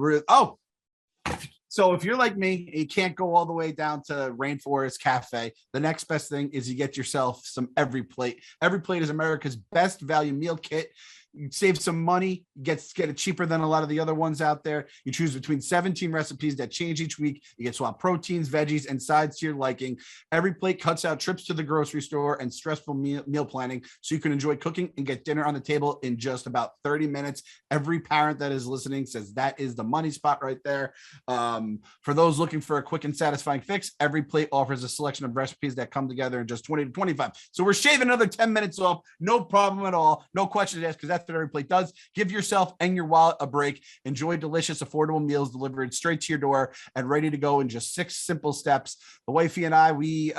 So if you're like me, you can't go all the way down to Rainforest Cafe. The next best thing is you get yourself some Every Plate. Every Plate is America's best value meal kit. You save some money, get it cheaper than a lot of the other ones out there. You choose between 17 recipes that change each week. You get swap proteins, veggies, and sides to your liking. Every Plate cuts out trips to the grocery store and stressful meal planning, so you can enjoy cooking and get dinner on the table in just about 30 minutes. Every parent that is listening says that is the money spot right there. For those looking for a quick and satisfying fix, Every Plate offers a selection of recipes that come together in just 20 to 25. So we're shaving another 10 minutes off. No problem at all. No questions asked, because that's what Every Plate does. Give yourself and your wallet a break. Enjoy delicious, affordable meals delivered straight to your door and ready to go in just 6 simple steps. The wifey and I, we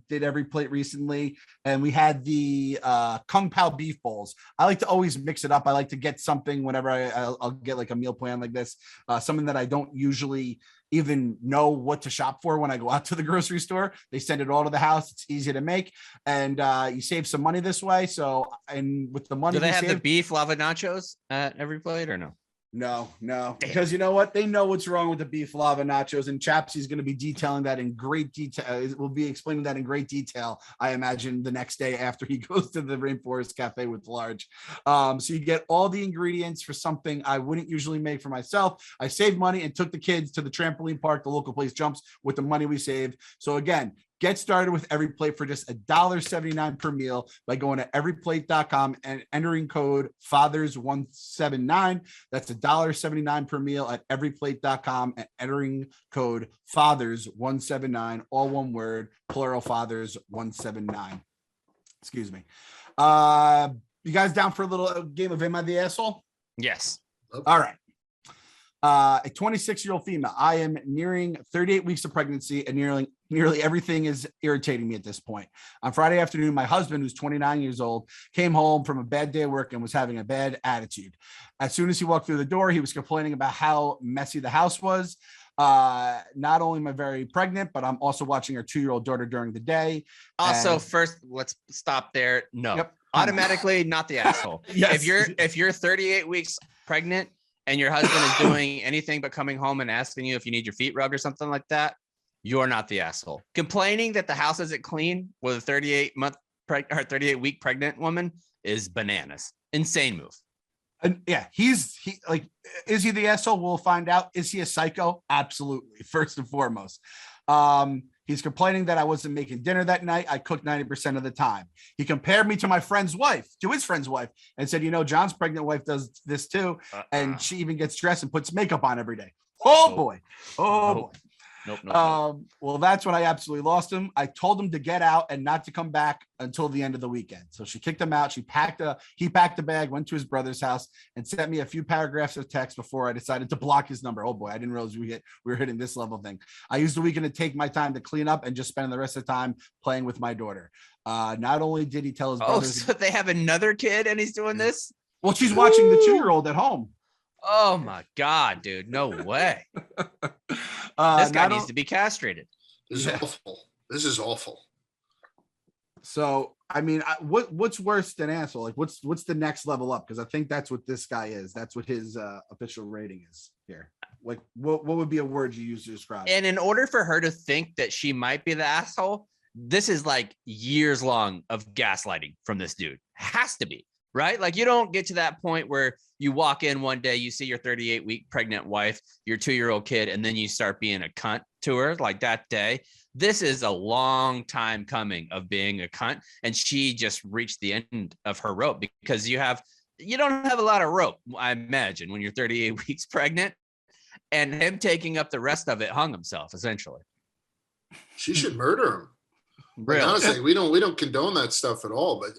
did Every Plate recently, and we had the Kung Pao beef bowls. I like to always mix it up. I like to get something whenever I'll get like a meal plan like this, something that I don't usually even know what to shop for when I go out to the grocery store. They send it all to the house. It's easy to make, and you save some money this way. So, and with the money, do they have the beef lava nachos at Every Plate or no? No, because you know what? They know what's wrong with the beef lava nachos, and Chapsy's going to be detailing that in great detail. We'll be explaining that in great detail, I imagine, the next day after he goes to the Rainforest Cafe with Large. So you get all the ingredients for something I wouldn't usually make for myself. I saved money and took the kids to the trampoline park, the local place jumps, with the money we saved. So again, get started with Every Plate for just $1.79 per meal by going to everyplate.com and entering code FATHERS179. That's $1.79 per meal at everyplate.com and entering code FATHERS179, all one word, plural FATHERS179. Excuse me. You guys down for a little game of Am I the Asshole? Yes. Okay. All right. A 26-year-old female. I am nearing 38 weeks of pregnancy, and nearly everything is irritating me at this point. On Friday afternoon, my husband, who's 29 years old, came home from a bad day of work and was having a bad attitude. As soon as he walked through the door, he was complaining about how messy the house was. Not only am I very pregnant, but I'm also watching our 2-year-old daughter during the day. Also, first, let's stop there. No, yep. Automatically not the asshole. Yes. If you're 38 weeks pregnant and your husband is doing anything but coming home and asking you if you need your feet rubbed or something like that, you're not the asshole. Complaining that the house isn't clean with a 38-week pregnant woman is bananas. Insane move. And yeah, is he the asshole? We'll find out. Is he a psycho? Absolutely. First and foremost. He's complaining that I wasn't making dinner that night. I cooked 90% of the time. He compared me to my friend's wife, to his friend's wife, and said, John's pregnant wife does this too. And she even gets dressed and puts makeup on every day. Oh boy. Boy. Nope. Well, that's when I absolutely lost him. I told him to get out and not to come back until the end of the weekend. So she kicked him out. He packed a bag, went to his brother's house, and sent me a few paragraphs of text before I decided to block his number. Oh boy, I didn't realize we were hitting this level thing. I used the weekend to take my time to clean up and just spend the rest of the time playing with my daughter. Not only did he tell his brothers, so they have another kid and he's doing this. Well, she's watching the 2-year-old at home. Oh my God, dude. No way. This guy needs to be castrated. This is awful. This is awful. So, I mean, what's worse than asshole? Like, what's the next level up? Because I think that's what this guy is. That's what his official rating is here. Like, what would be a word you use to describe? And in order for her to think that she might be the asshole, this is like years long of gaslighting from this dude. Has to be. Right? Like, you don't get to that point where you walk in one day, you see your 38-week pregnant wife, your 2-year-old kid, and then you start being a cunt to her like that day. This is a long time coming of being a cunt. And she just reached the end of her rope because you don't have a lot of rope, I imagine, when you're 38 weeks pregnant, and him taking up the rest of it hung himself essentially. She should murder him. Really? Like, honestly, we don't condone that stuff at all. But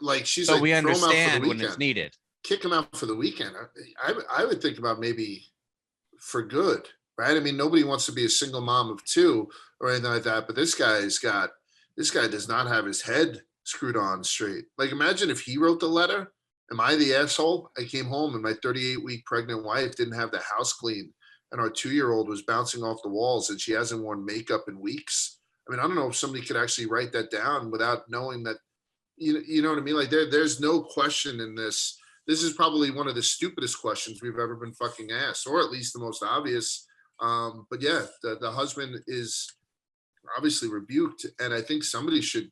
like she's so like, we throw him out for the understand when weekend. it's needed. Kick him out for the weekend. I would think about maybe for good, right? I mean, nobody wants to be a single mom of 2 or anything like that. But this guy does not have his head screwed on straight. Like, imagine if he wrote the letter. Am I the asshole? I came home and my 38-week pregnant wife didn't have the house clean, and our 2-year-old was bouncing off the walls, and she hasn't worn makeup in weeks. I mean, I don't know if somebody could actually write that down without knowing that, you know what I mean? Like, there's no question in this. This is probably one of the stupidest questions we've ever been fucking asked, or at least the most obvious. But yeah, the husband is obviously rebuked, and I think somebody should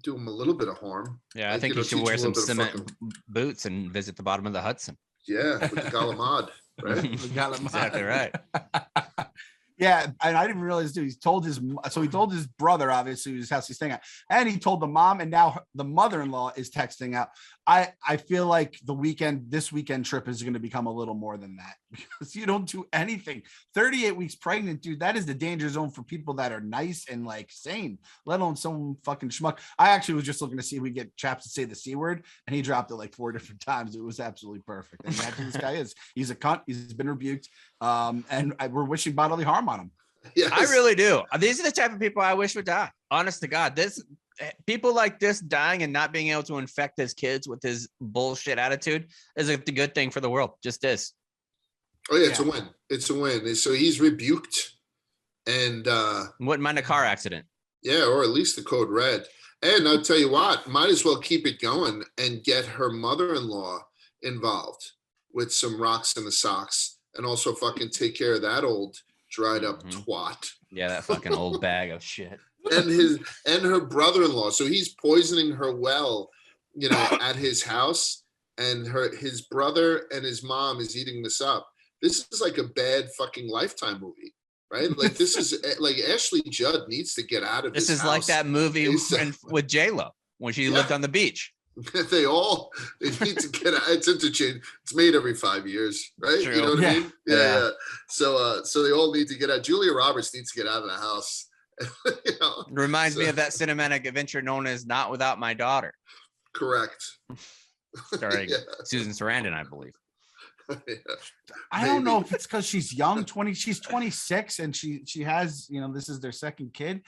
do him a little bit of harm. Yeah, I think he should wear some cement boots and visit the bottom of the Hudson. Yeah, with the Galamad, right? The Galamad. Exactly right. Yeah, and I didn't realize too. He told his brother, obviously, whose house he's staying at, and he told the mom, and now the mother-in-law is texting out. I feel like this weekend trip is going to become a little more than that because you don't do anything. 38 weeks pregnant, dude. That is the danger zone for people that are nice and like sane, let alone some fucking schmuck. I actually was just looking to see if we get Chaps to say the C word, and he dropped it like 4 different times. It was absolutely perfect. And that's who this guy is. He's a cunt. He's been rebuked. And we're wishing bodily harm on him. Yes. I really do. These are the type of people I wish would die. Honest to God, people like this dying and not being able to infect his kids with his bullshit attitude is a good thing for the world. Just is. Oh yeah, it's a win. It's a win. So he's rebuked, and wouldn't mind a car accident. Yeah, or at least the code red. And I'll tell you what, might as well keep it going and get her mother-in-law involved with some rocks in the socks, and also fucking take care of that old dried up twat. Yeah, that fucking old bag of shit. And her brother-in-law. So he's poisoning her well, at his house, and his brother and his mom is eating this up. This is like a bad fucking Lifetime movie, right? Like, this is like Ashley Judd needs to get out of this. This is like that movie with J-Lo when she lived on the beach. They need to get out. It's interchange. It's made every 5 years, right? True. You know what I mean? Yeah. So they all need to get out. Julia Roberts needs to get out of the house. Reminds me of that cinematic adventure known as Not Without My Daughter. Correct. Starring Susan Sarandon, I believe. I don't know if it's because she's young, she's 26, and she has, this is their second kid,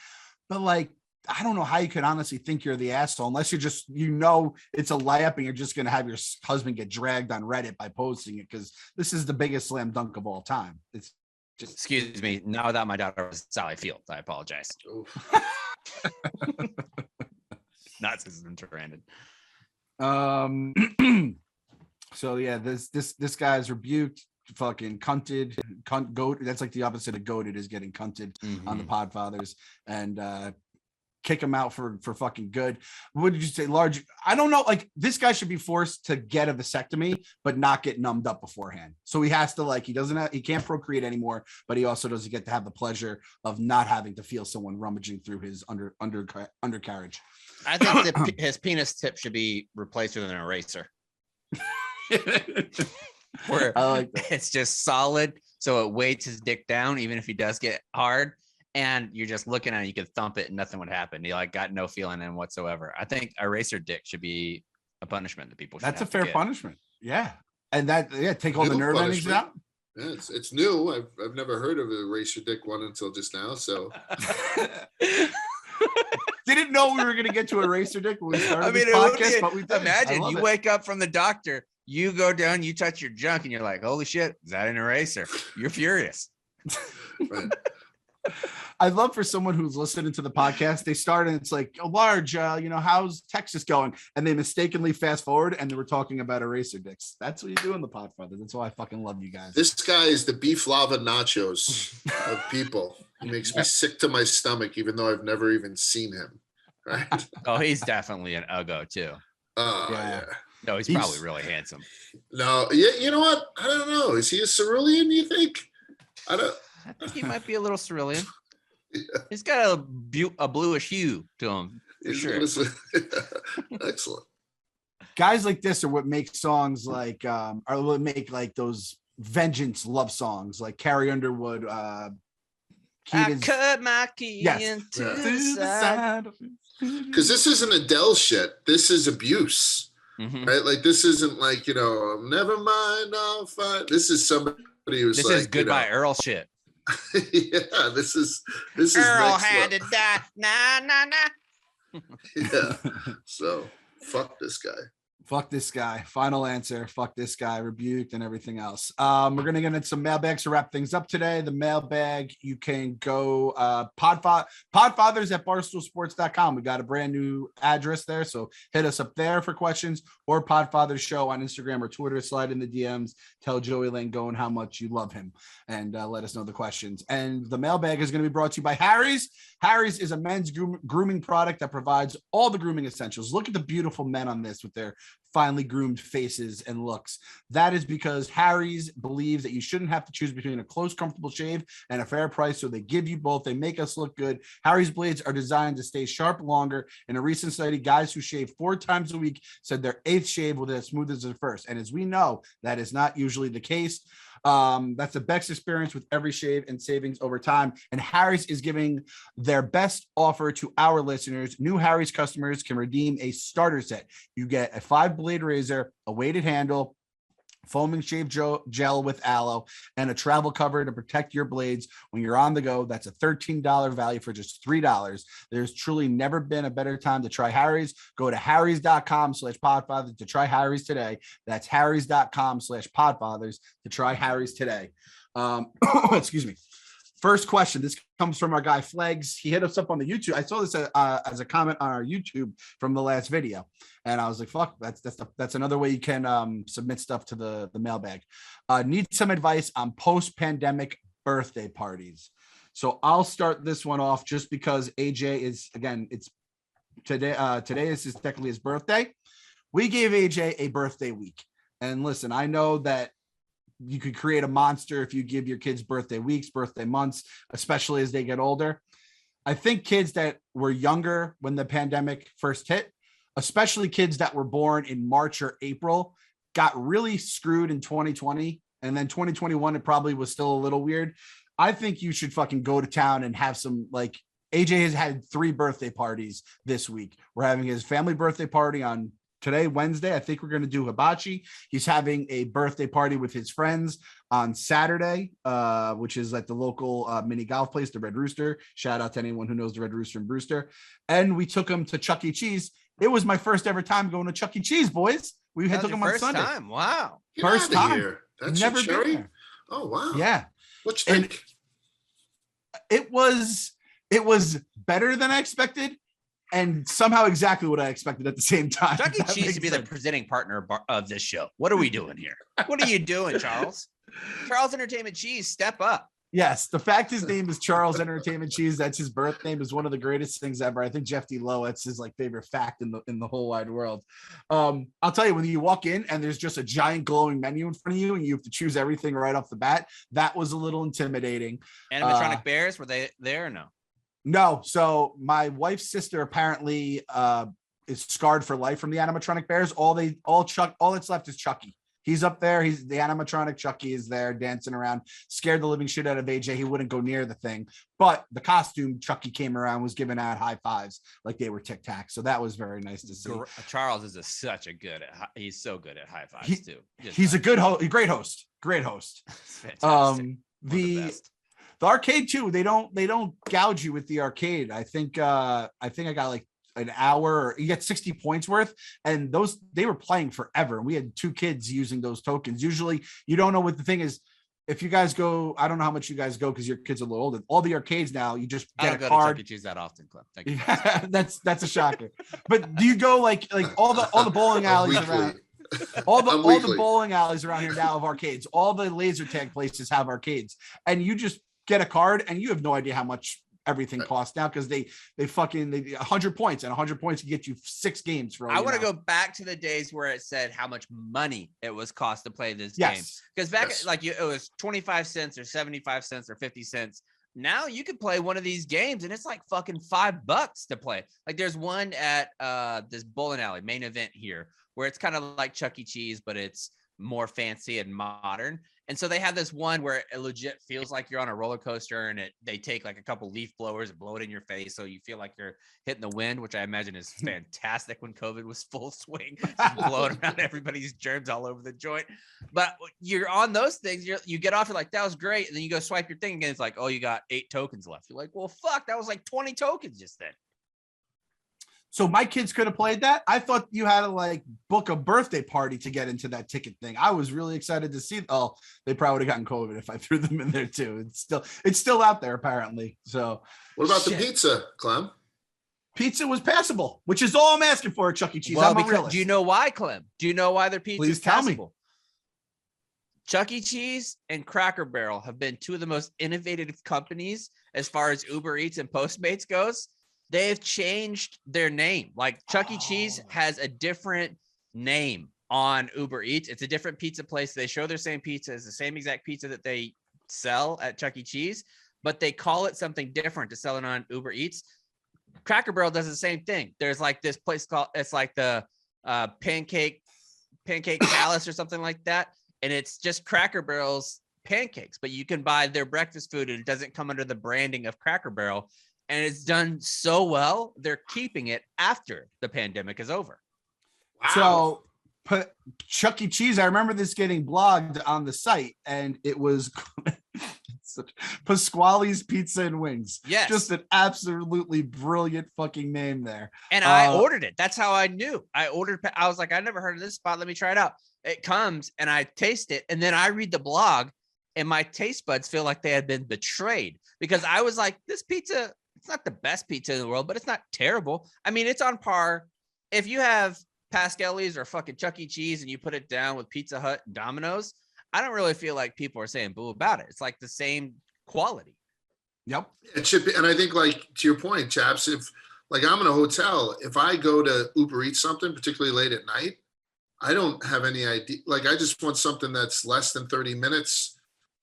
but like, I don't know how you could honestly think you're the asshole unless you're just, it's a layup and you're just going to have your husband get dragged on Reddit by posting it, because this is the biggest slam dunk of all time. It's just, excuse me, Not Without My Daughter was Sally Field. I apologize. Not Susan Sarandon. So yeah, this guy's rebuked, fucking cunted, goat. That's like the opposite of goated, is getting cunted on the Podfathers. And kick him out for fucking good. What did you say? Large? I don't know. Like, this guy should be forced to get a vasectomy, but not get numbed up beforehand. So he has to, like, he can't procreate anymore, but he also doesn't get to have the pleasure of not having to feel someone rummaging through his undercarriage. I think his penis tip should be replaced with an eraser. Where like it's just solid, so it weights his dick down, even if he does get hard. And you're just looking at it, you could thump it and nothing would happen. You like got no feeling in whatsoever. I think eraser dick should be a punishment that people should. That's a fair punishment. Yeah. And take all the nerve endings out. Yeah, it's new. I've never heard of a eraser dick one until just now. So didn't know we were gonna get to eraser dick when we started this podcast, but we did. Imagine you wake up from the doctor, you go down, you touch your junk, and you're like, holy shit, is that an eraser? You're furious. Right. I'd love for someone who's listening to the podcast, they start and it's like, Large, how's Texas going? And they mistakenly fast forward and they were talking about eraser dicks. That's what you do in the Podfather. That's why I fucking love you guys. This guy is the beef lava nachos of people. He makes me sick to my stomach, even though I've never even seen him. Right? Oh, he's definitely an uggo too. Yeah. No, he's probably really handsome. No, yeah, you know what? I don't know. Is he a cerulean, you think? I think he might be a little cerulean. Yeah. He's got a bluish hue to him, for sure. Excellent. Guys like this are what make songs like, or what make like those vengeance love songs, like Carrie Underwood. I cut my key into the side. Because this isn't Adele shit. This is abuse, right? Like, this isn't like, never mind, I'll fight. This is somebody who's this like, is Goodbye Earl shit. Yeah, this is Earl had to die. Nah. Yeah. So fuck this guy. Fuck this guy. Final answer. Fuck this guy. Rebuked and everything else. We're gonna get into some mailbags to wrap things up today. The mailbag, you can go podfathers at barstoolsports.com. We got a brand new address there, so hit us up there for questions, or Podfathers Show on Instagram or Twitter. Slide in the DMs. Tell Joey Langone how much you love him, and let us know the questions. And the mailbag is going to be brought to you by Harry's. Harry's is a men's grooming product that provides all the grooming essentials. Look at the beautiful men on this with their finely groomed faces and looks. That is because Harry's believes that you shouldn't have to choose between a close, comfortable shave and a fair price, so they give you both. They make us look good. Harry's blades are designed to stay sharp longer. In a recent study, guys who shave 4 times a week said their 8th shave was as smooth as their first. And as we know, that is not usually the case. That's the best experience with every shave and savings over time. And Harry's is giving their best offer to our listeners. New Harry's customers can redeem a starter set. You get a 5-blade razor, a weighted handle, foaming shave gel with aloe, and a travel cover to protect your blades when you're on the go. That's a $13 value for just $3. There's truly never been a better time to try Harry's. Go to harrys.com/podfathers to try Harry's today. That's harrys.com/podfathers to try Harry's today. Excuse me. First question. This comes from our guy Flags. He hit us up on the YouTube. I saw this as a comment on our YouTube from the last video, and I was like, "Fuck, that's another way you can submit stuff to the mailbag." Need some advice on post-pandemic birthday parties. So I'll start this one off just because AJ is, again, it's today. Today is technically his birthday. We gave AJ a birthday week, and listen, I know that you could create a monster if you give your kids birthday weeks, birthday months, especially as they get older. I think kids that were younger when the pandemic first hit, especially kids that were born in March or April, got really screwed in 2020. And then 2021, it probably was still a little weird. I think you should fucking go to town and have some, like, AJ has had 3 birthday parties this week. We're having his family birthday party on today, Wednesday. I think we're going to do hibachi. He's having a birthday party with his friends on Saturday, which is at the local mini golf place, the Red Rooster. Shout out to anyone who knows the Red Rooster in Brewster. And we took him to Chuck E. Cheese. It was my first ever time going to Chuck E. Cheese, boys. We had took him on Sunday. Time. Wow. Get first out of time. Here. That's never your cherry? been there. Oh, wow. Yeah. What you think? It was better than I expected, and somehow exactly what I expected at the same time. Chuck E. Cheese to be the presenting partner of this show. What are we doing here? What are you doing, Charles? Charles Entertainment Cheese, step up. Yes, the fact his name is Charles Entertainment Cheese, that's his birth name, is one of the greatest things ever. I think Jeff D. Lowe, that's his like favorite fact in the whole wide world. I'll tell you, when you walk in and there's just a giant glowing menu in front of you and you have to choose everything right off the bat, that was a little intimidating. Animatronic bears, were they there or no? No. So my wife's sister apparently is scarred for life from the animatronic bears. All that's left is Chucky. He's up there. He's the animatronic Chucky is there dancing around, scared the living shit out of AJ. He wouldn't go near the thing, but the costume Chucky came around, was giving out high fives like they were Tic Tac. So that was very nice to see. Charles is he's so good at high fives too. He's a great host. Fantastic. The arcade too. They don't gouge you with the arcade. I think I got like an hour, you get 60 points worth, and they were playing forever, and we had 2 kids using those tokens. Usually you don't know what the thing is. If you guys go, I don't know how much you guys go because your kids are a little older. All the arcades now, you just get a card. To Chuck E. Cheese that often, Clem. Thank you. Yeah, that's a shocker. But do you go like all the bowling alleys around? All the bowling alleys around here now have arcades. All the laser tag places have arcades, and you just get a card, and you have no idea how much everything costs now because they 100 points, and 100 points can get you 6 games for all. I want to go back to the days where it said how much money it was cost to play this game, because back it was 25 cents or 75 cents or 50 cents. Now you could play one of these games and it's like fucking $5 to play. Like there's one at this bowling alley main event here where it's kind of like Chuck E. Cheese, but it's more fancy and modern. And so they have this one where it legit feels like you're on a roller coaster, and they take like a couple leaf blowers and blow it in your face, so you feel like you're hitting the wind, which I imagine is fantastic when COVID was full swing, just blowing around everybody's germs all over the joint. But you're on those things, you get off, you're like, that was great, and then you go swipe your thing again, it's like, oh, you got 8 tokens left. You're like, well, fuck, that was like 20 tokens just then. So my kids could have played that. I thought you had to like book a birthday party to get into that ticket thing. I was really excited to see. Oh, they probably would have gotten COVID if I threw them in there too. It's still out there apparently. So what about the pizza, Clem? Pizza was passable, which is all I'm asking for at Chuck E. Cheese. Well, do you know why, Clem? Do you know why their pizza is passable? Chuck E. Cheese and Cracker Barrel have been 2 of the most innovative companies as far as Uber Eats and Postmates goes. They've changed their name. Like Chuck E. Cheese has a different name on Uber Eats. It's a different pizza place. They show their same pizza. It's the same exact pizza that they sell at Chuck E. Cheese, but they call it something different to sell it on Uber Eats. Cracker Barrel does the same thing. There's like this place called, it's like the pancake palace or something like that. And it's just Cracker Barrel's pancakes, but you can buy their breakfast food and it doesn't come under the branding of Cracker Barrel. And it's done so well, they're keeping it after the pandemic is over. Wow. So Chuck E. Cheese, I remember this getting blogged on the site, and it was Pasquale's Pizza and Wings. Yes. Just an absolutely brilliant fucking name there. And I ordered it. That's how I knew. I was like, I never heard of this spot. Let me try it out. It comes and I taste it. And then I read the blog and my taste buds feel like they had been betrayed, because I was like, this pizza, it's not the best pizza in the world, but it's not terrible. I mean, it's on par. If you have Pascali's or fucking Chuck E. Cheese and you put it down with Pizza Hut and Domino's, I don't really feel like people are saying boo about it. It's like the same quality. Yep. It should be. And I think, like, to your point, chaps, if like I'm in a hotel, if I go to Uber Eats something, particularly late at night, I don't have any idea. Like, I just want something that's less than 30 minutes.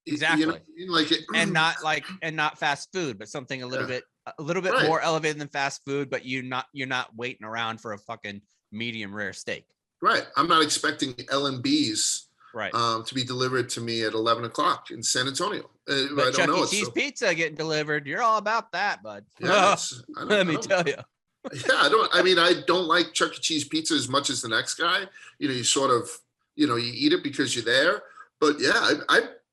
Exactly. You know, like it, and not fast food, but something a little bit right. more elevated than fast food, but you're not waiting around for a fucking medium rare steak. Right. I'm not expecting L&B's right to be delivered to me at 11 o'clock in San Antonio. But Chuck E. Cheese pizza getting delivered, you're all about that, bud. Yeah, let me tell you. Yeah, I don't like Chuck E. Cheese pizza as much as the next guy. You know, you sort of, you eat it because you're there. But yeah,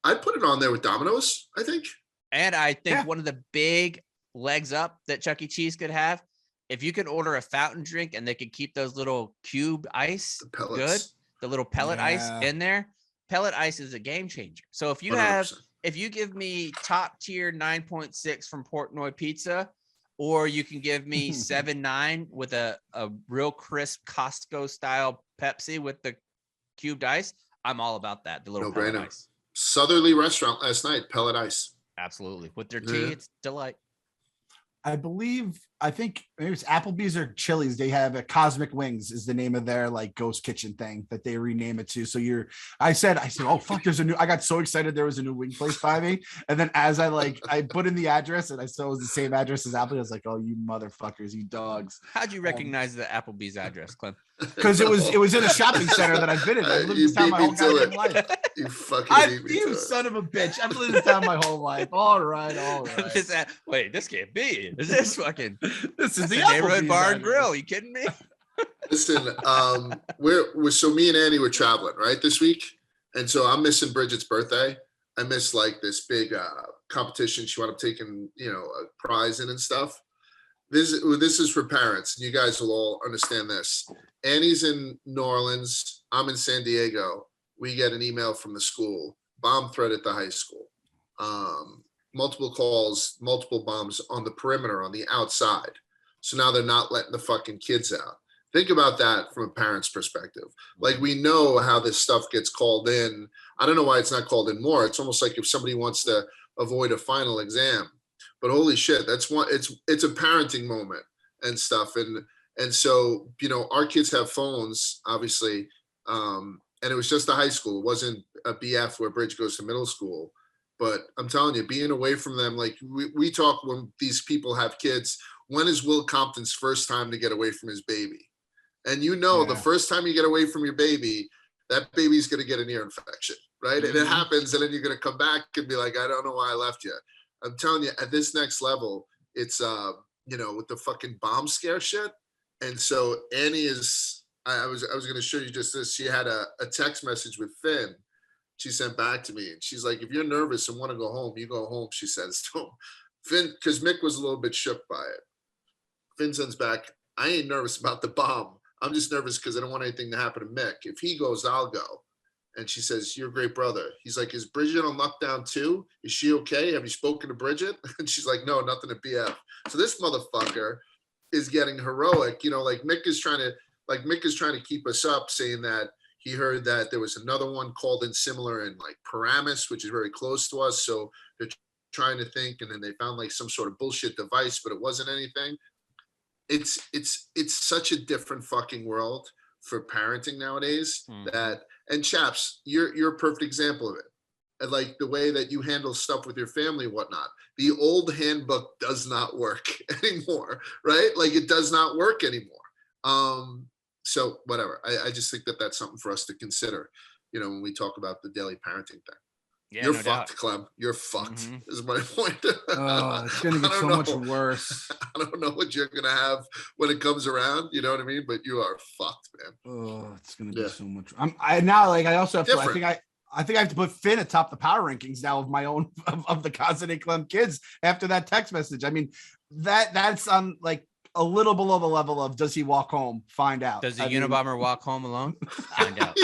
I'd put it on there with Domino's, I think. And I think one of the big legs up that Chuck E. Cheese could have, if you could order a fountain drink and they could keep those little cube ice the little pellet ice in there. Pellet ice is a game changer. So if you 100%. if you give me top tier 9.6 from Portnoy Pizza, or you can give me 7.9 with a real crisp Costco style Pepsi with the cubed ice, I'm all about that. The little pellet ice. Southerly restaurant last night, pellet ice. Absolutely. With their tea, it's delight. I think maybe it's Applebee's or Chili's. They have a Cosmic Wings is the name of their like ghost kitchen thing that they rename it to. So I said, oh fuck, I got so excited there was a new wing place by me. And then as I put in the address and I saw it was the same address as Applebee's, I was like, oh, you motherfuckers, you dogs. How'd you recognize the Applebee's address, Clem? Because it was in a shopping center that I've been in. I've lived in this town my whole goddamn life. You fucking you son of a bitch. I've lived in this town my whole life. All right. Wait, this can't be. Is this fucking? This is the neighborhood bar and grill. Are you kidding me? Listen, so me and Annie were traveling right this week, and so I'm missing Bridget's birthday. I missed like this big competition she wound up taking, a prize in and stuff. This is for parents, and you guys will all understand this. Annie's in New Orleans. I'm in San Diego. We get an email from the school, bomb threat at the high school. Multiple calls, multiple bombs on the perimeter, on the outside. So now they're not letting the fucking kids out. Think about that from a parent's perspective. Like, we know how this stuff gets called in. I don't know why it's not called in more. It's almost like if somebody wants to avoid a final exam. But holy shit, it's a parenting moment and stuff. And so, our kids have phones, obviously. And it was just a high school. It wasn't a BF where Bridge goes to middle school. But I'm telling you, being away from them, like we talk when these people have kids, when is Will Compton's first time to get away from his baby? And the first time you get away from your baby, that baby's going to get an ear infection, right? Mm-hmm. And it happens, and then you're going to come back and be like, I don't know why I left you. I'm telling you, at this next level, it's, with the fucking bomb scare shit. And so Annie I was going to show you just this. She had a text message with Finn. She sent back to me, and she's like, if you're nervous and want to go home, you go home, she says to him. Finn, because Mick was a little bit shook by it. Finn sends back, I ain't nervous about the bomb. I'm just nervous because I don't want anything to happen to Mick. If he goes, I'll go. And she says, you're a great brother. He's like, is Bridget on lockdown too? Is she okay? Have you spoken to Bridget? And she's like, no, nothing to BF. So this motherfucker is getting heroic. Like Mick is trying to keep us up, saying that he heard that there was another one called in similar in like Paramus, which is very close to us. So they're trying to think, and then they found like some sort of bullshit device, but it wasn't anything. It's such a different fucking world for parenting nowadays. And chaps, you're a perfect example of it. And like the way that you handle stuff with your family and whatnot. The old handbook does not work anymore, right? Like it does not work anymore. So whatever. I just think that that's something for us to consider, when we talk about the daily parenting thing. Yeah, you're fucked, doubt. Clem. You're fucked. Mm-hmm. Is my point. It's gonna get so much worse. I don't know what you're gonna have when it comes around. You know what I mean? But you are fucked, man. Oh, it's gonna be so much. I also have to. I think I have to put Finn atop the power rankings now of my own of the Constant Clem kids after that text message. I mean, that's on like a little below the level of does he walk home? Find out. Does the Unabomber walk home alone? Find out.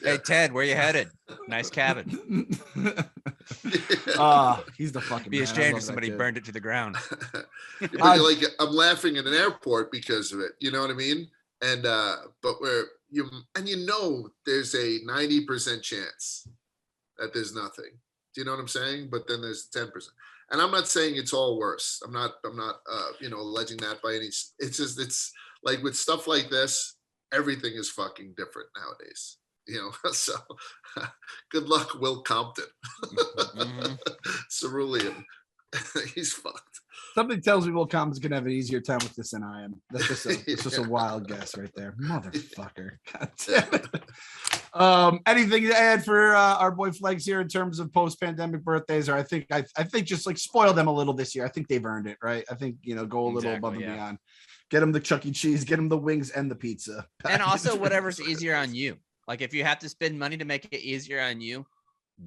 Hey Ted, where you headed? Nice cabin. He's the fucking. Be ashamed if somebody burned it to the ground. Like I'm laughing in an airport because of it. You know what I mean? And but there's a 90% chance that there's nothing. Do you know what I'm saying? But then there's 10%. And I'm not saying it's all worse. I'm not alleging that by any. It's just it's like with stuff like this. Everything is fucking different nowadays, so good luck, Will Compton. Mm-hmm. Cerulean. He's fucked. Something tells me Will Compton's going to have an easier time with this than I am. That's just a wild guess right there. Motherfucker. God damn it. Anything to add for our boy Flegs here in terms of post-pandemic birthdays? Or I think just like spoil them a little this year. I think they've earned it, right? I think, go a little above and beyond. Get them the Chuck E. Cheese, get them the wings and the pizza. And also whatever's easier on you. Like if you have to spend money to make it easier on you,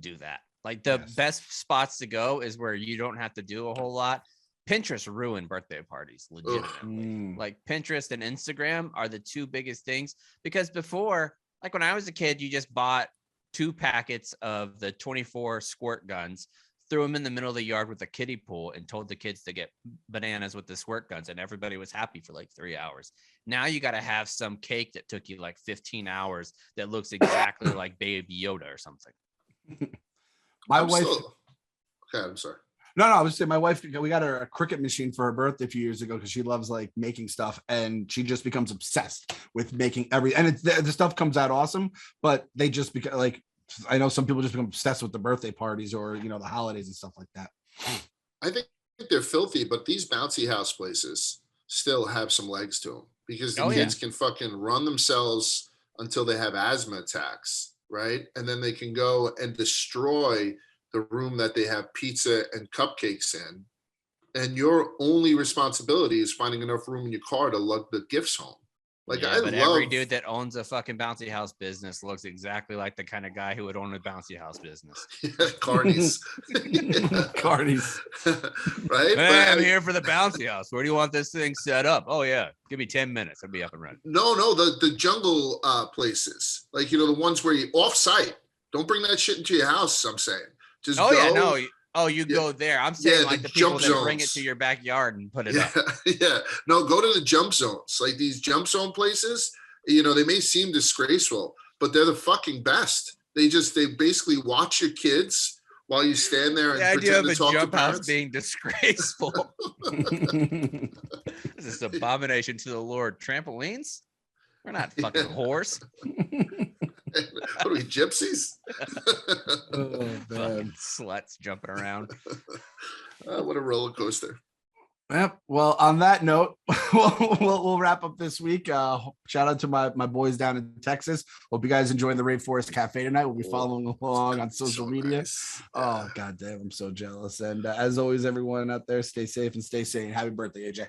do that. Like the best spots to go is where you don't have to do a whole lot. Pinterest ruined birthday parties, legitimately. Like Pinterest and Instagram are the two biggest things because before, like when I was a kid, you just bought 2 packets of the 24 squirt guns, threw them in the middle of the yard with a kiddie pool and told the kids to get bananas with the squirt guns, and everybody was happy for like 3 hours. Now you got to have some cake that took you like 15 hours that looks exactly like Baby Yoda or something. My I'm wife. still. Okay, I'm sorry. No, I was saying my wife, we got her a Cricut machine for her birthday a few years ago because she loves like making stuff, and she just becomes obsessed with making and it's the stuff comes out awesome, but they just become like, I know some people just become obsessed with the birthday parties or, you know, the holidays and stuff like that. I think they're filthy, but these bouncy house places still have some legs to them because the kids can fucking run themselves until they have asthma attacks, right? And then they can go and destroy the room that they have pizza and cupcakes in. And your only responsibility is finding enough room in your car to lug the gifts home. Like, yeah, I but love every dude that owns a fucking bouncy house business looks exactly like the kind of guy who would own a bouncy house business. Carnies. Carnies. Right? Hey, I'm here for the bouncy house. Where do you want this thing set up? Oh yeah, give me 10 minutes. I'll be up and running. No, the jungle places, like, you know, the ones where you off-site. Don't bring that shit into your house. I'm saying, just go. Yeah, no. Oh, you go there. I'm saying like the people that bring it zones. to your backyard and put it up. Yeah, no, go to the jump zones. Like these jump zone places, you know, they may seem disgraceful, but they're the fucking best. They basically watch your kids while you stand there and the idea pretend of to a talk jump to house parents. being disgraceful. This is abomination to the Lord. Trampolines? We're not fucking horse. What are we, gypsies? Fucking sluts jumping around. What a roller coaster. Yep. Well, on that note, we'll wrap up this week. Shout out to my boys down in Texas. Hope you guys enjoying the Rainforest Cafe tonight. We'll be following along on social media. Nice. Oh, goddamn, I'm so jealous. And as always, everyone out there, stay safe and stay sane. Happy birthday, AJ.